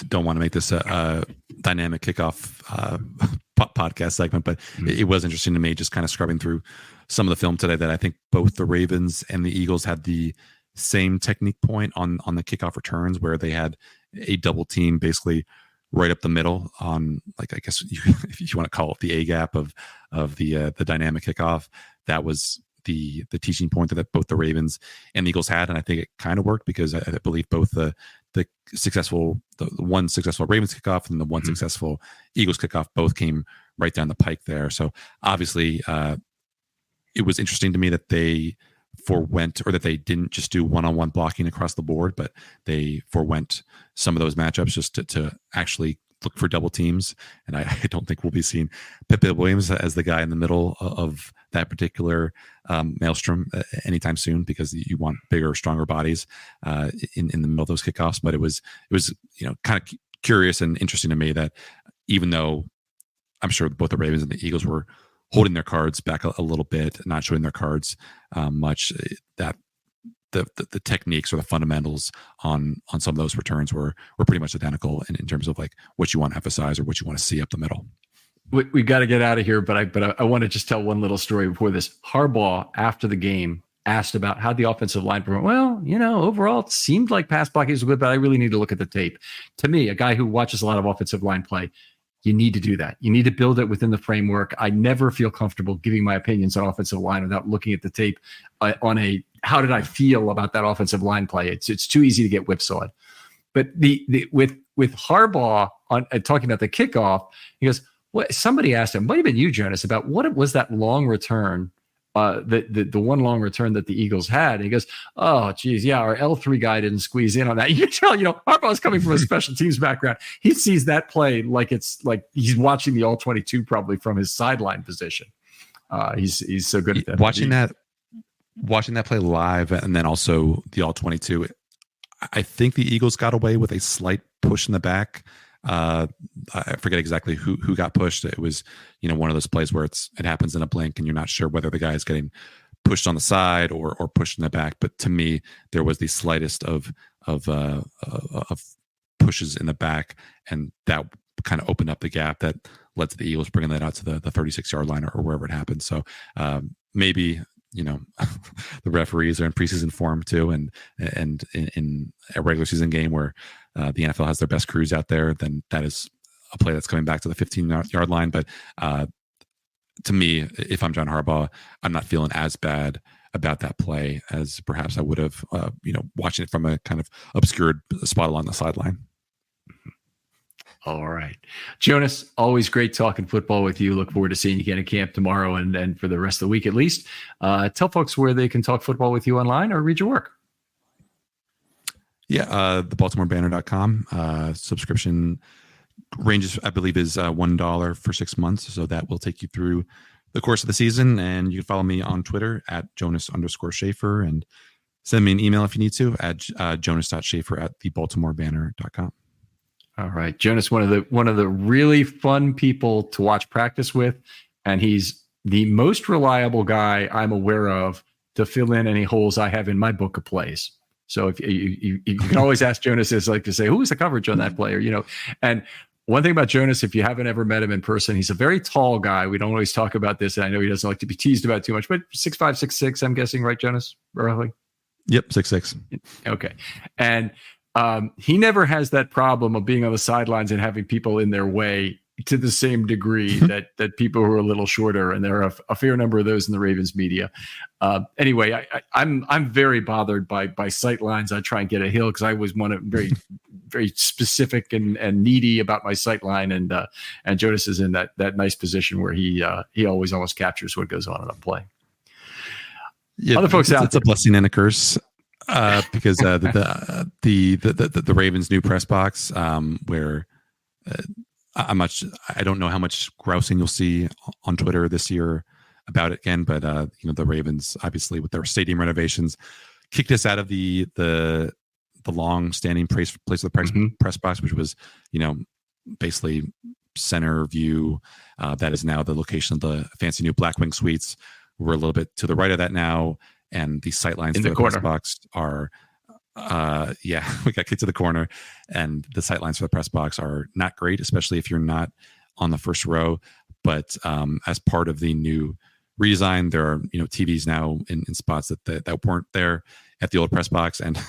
don't want to make this a dynamic kickoff podcast segment, but it was interesting to me just kind of scrubbing through some of the film today that I think both the Ravens and the Eagles had the same technique point on the kickoff returns, where they had a double team basically right up the middle on, like, I guess if you want to call it the A gap of the dynamic kickoff. That was the teaching point that both the Ravens and the Eagles had, and I think it kind of worked because I believe both the one successful Ravens kickoff and the one successful Eagles kickoff both came right down the pike there. So obviously it was interesting to me that they didn't just do one-on-one blocking across the board, but they forewent some of those matchups just to actually look for double teams. And I don't think we'll be seeing Pepe Williams as the guy in the middle of that particular maelstrom anytime soon, because you want bigger, stronger bodies in the middle of those kickoffs. But it was kind of curious and interesting to me that even though I'm sure both the Ravens and the Eagles were holding their cards back a little bit, not showing their cards much, that the techniques or the fundamentals on some of those returns were pretty much identical in terms of like what you want to emphasize or what you want to see up the middle.
We got to get out of here, but I want to just tell one little story before this. Harbaugh, after the game, asked about how the offensive line performed. Well, overall it seemed like pass blocking was good, but I really need to look at the tape. To me, a guy who watches a lot of offensive line play, you need to do that. You need to build it within the framework. I never feel comfortable giving my opinions on offensive line without looking at the tape on how did I feel about that offensive line play? It's too easy to get whipsawed. But with Harbaugh on talking about the kickoff, he goes, well, somebody asked him, might have been you, Jonas, about what was that long return, the one long return that the Eagles had. And he goes, oh, geez, yeah, our L3 guy didn't squeeze in on that. You can tell, Harbaugh's coming from a special teams background. He sees that play like it's like he's watching the All-22 probably from his sideline position. He's so good at that.
Watching that play live and then also the All-22, I think the Eagles got away with a slight push in the back. I forget exactly who got pushed. It was, one of those plays where it happens in a blink and you're not sure whether the guy is getting pushed on the side or pushed in the back. But to me, there was the slightest of pushes in the back, and that kind of opened up the gap that led to the Eagles bringing that out to the 36-yard line or wherever it happened. So maybe the referees are in preseason form too, and in a regular season game where the NFL has their best crews out there, then that is a play that's coming back to the 15-yard line. But to me, if I'm John Harbaugh, I'm not feeling as bad about that play as perhaps I would have, watching it from a kind of obscured spot along the sideline.
All right. Jonas, always great talking football with you. Look forward to seeing you again at camp tomorrow and for the rest of the week at least. Tell folks where they can talk football with you online or read your work.
Yeah, the BaltimoreBanner.com. Subscription ranges, I believe, is $1 for 6 months. So that will take you through the course of the season. And you can follow me on Twitter at Jonas_Schaefer and send me an email if you need to at jonas.schaefer@thebaltimorebanner.com.
All right, Jonas, one of the really fun people to watch practice with, and he's the most reliable guy I'm aware of to fill in any holes I have in my book of plays. So if you can always ask Jonas, is like to say, who was the coverage on that player? And one thing about Jonas, if you haven't ever met him in person, he's a very tall guy. We don't always talk about this, and I know he doesn't like to be teased about too much, but 6'5", 6'6", I'm guessing, right, Jonas? Roughly?
Yep, 6'6".
Okay. And he never has that problem of being on the sidelines and having people in their way to the same degree that people who are a little shorter, and there are a fair number of those in the Ravens media. Anyway, I'm very bothered by sight lines. I try and get a hill because I was very very specific and needy about my sight line, and Jonas is in that nice position where he always almost captures what goes on in a play.
Yeah,
other folks out
it's a blessing and a curse. Because the Ravens' new press box, where I don't know how much grousing you'll see on Twitter this year about it again, but the Ravens, obviously with their stadium renovations, kicked us out of the long-standing place of the press box, which was basically center view. That is now the location of the fancy new Blackwing suites. We're a little bit to the right of that now. And the sight lines for the press box are, we got kicked to the corner, and the sight lines for the press box are not great, especially if you're not on the first row. But as part of the new redesign, there are TVs now in spots that weren't there at the old press box, and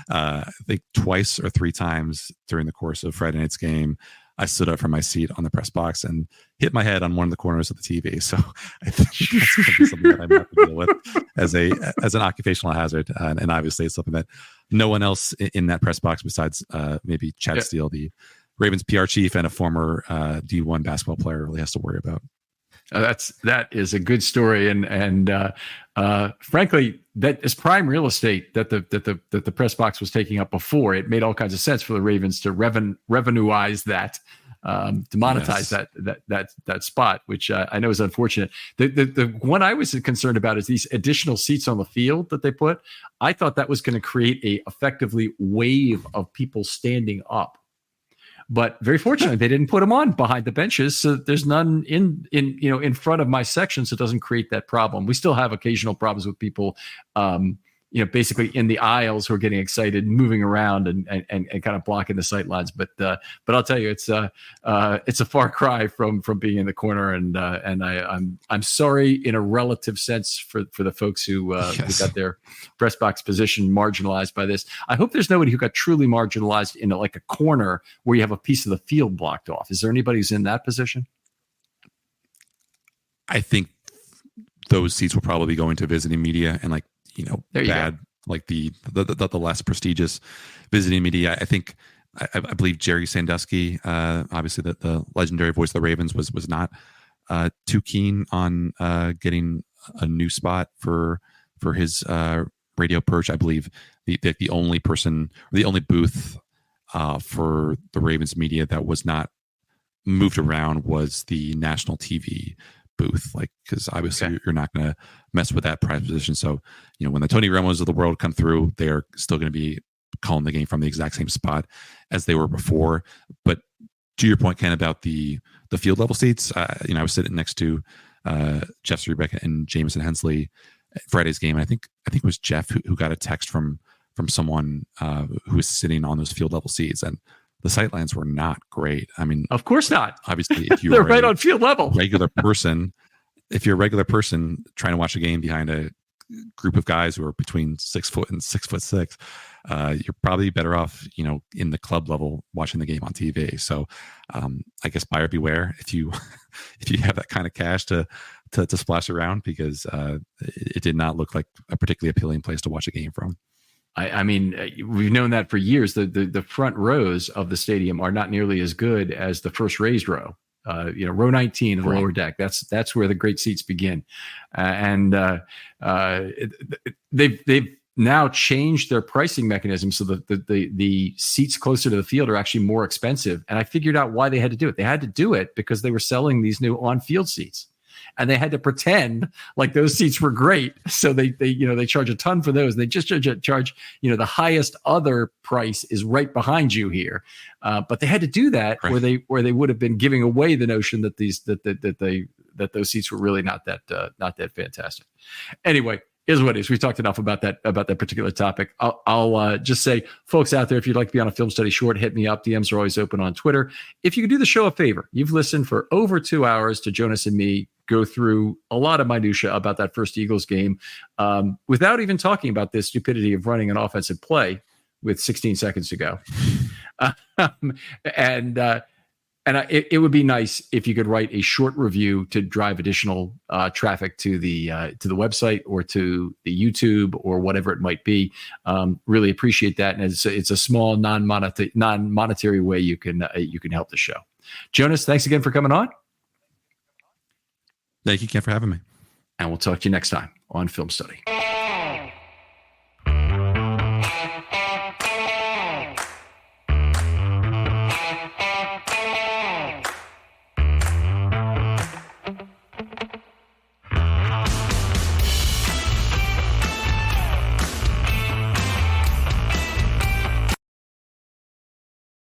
I think twice or three times during the course of Friday night's game, I stood up from my seat on the press box and hit my head on one of the corners of the TV. So I think that's going to be something that I'm going to have to deal with as an occupational hazard. And obviously it's something that no one else in that press box besides maybe Chad Steele, the Ravens PR chief and a former D1 basketball player, really has to worry about.
That is a good story, and frankly, that is prime real estate that the press box was taking up before. It made all kinds of sense for the Ravens to revenueize that, to monetize that spot, which I know is unfortunate. The one I was concerned about is these additional seats on the field that they put. I thought that was going to create a effectively wave of people standing up. But very fortunately, they didn't put them on behind the benches, so there's none in front of my section, so it doesn't create that problem. We still have occasional problems with people, basically in the aisles who are getting excited, moving around and kind of blocking the sight lines. But I'll tell you, it's a far cry from being in the corner, and I'm sorry in a relative sense for the folks who got their press box position marginalized by this. I hope there's nobody who got truly marginalized in like a corner where you have a piece of the field blocked off. Is there anybody who's in that position?
I think those seats will probably be going to visiting media and bad, like the less prestigious visiting media. I think I believe Jerry Sandusky, obviously the legendary voice of the Ravens, was not too keen on getting a new spot for his radio perch. I believe the only person, the only booth for the Ravens media that was not moved around was the national TV booth, because obviously you're not going to mess with that prize position. So when the Tony Romos of the world come through, they're still going to be calling the game from the exact same spot as they were before. But to your point, Ken, about the field level seats, I was sitting next to Jeff Zrebeck and Jameson Hensley at Friday's game. And I think it was Jeff who got a text from someone who was sitting on those field level seats, and the sightlines were not great. I mean,
of course not.
Obviously, if
they're right on field level,
if you're a regular person trying to watch a game behind a group of guys who are between 6 foot and 6'6", you're probably better off, in the club level watching the game on TV. So, I guess buyer beware if you have that kind of cash to splash around, because it did not look like a particularly appealing place to watch a game from.
I mean, we've known that for years. The front rows of the stadium are not nearly as good as the first raised row. Row 19, the lower deck. That's where the great seats begin, and they've now changed their pricing mechanism so that the seats closer to the field are actually more expensive. And I figured out why they had to do it. They had to do it because they were selling these new on-field seats, and they had to pretend like those seats were great. So they charge a ton for those. They just charge the highest other price is right behind you here. But they had to do that where they would have been giving away the notion that those seats were really not that fantastic. Anyway, is what it is. We've talked enough about that particular topic. I'll just say, folks out there, if you'd like to be on a film study short, hit me up. DMs are always open on Twitter. If you could do the show a favor, you've listened for over 2 hours to Jonas and me go through a lot of minutia about that first Eagles game, without even talking about the stupidity of running an offensive play with 16 seconds to go. And And it would be nice if you could write a short review to drive additional traffic to the website or to the YouTube or whatever it might be. Really appreciate that, and it's a small non-monetary way you can help the show. Jonas, thanks again for coming on.
Thank you, Ken, for having me.
And we'll talk to you next time on Film Study.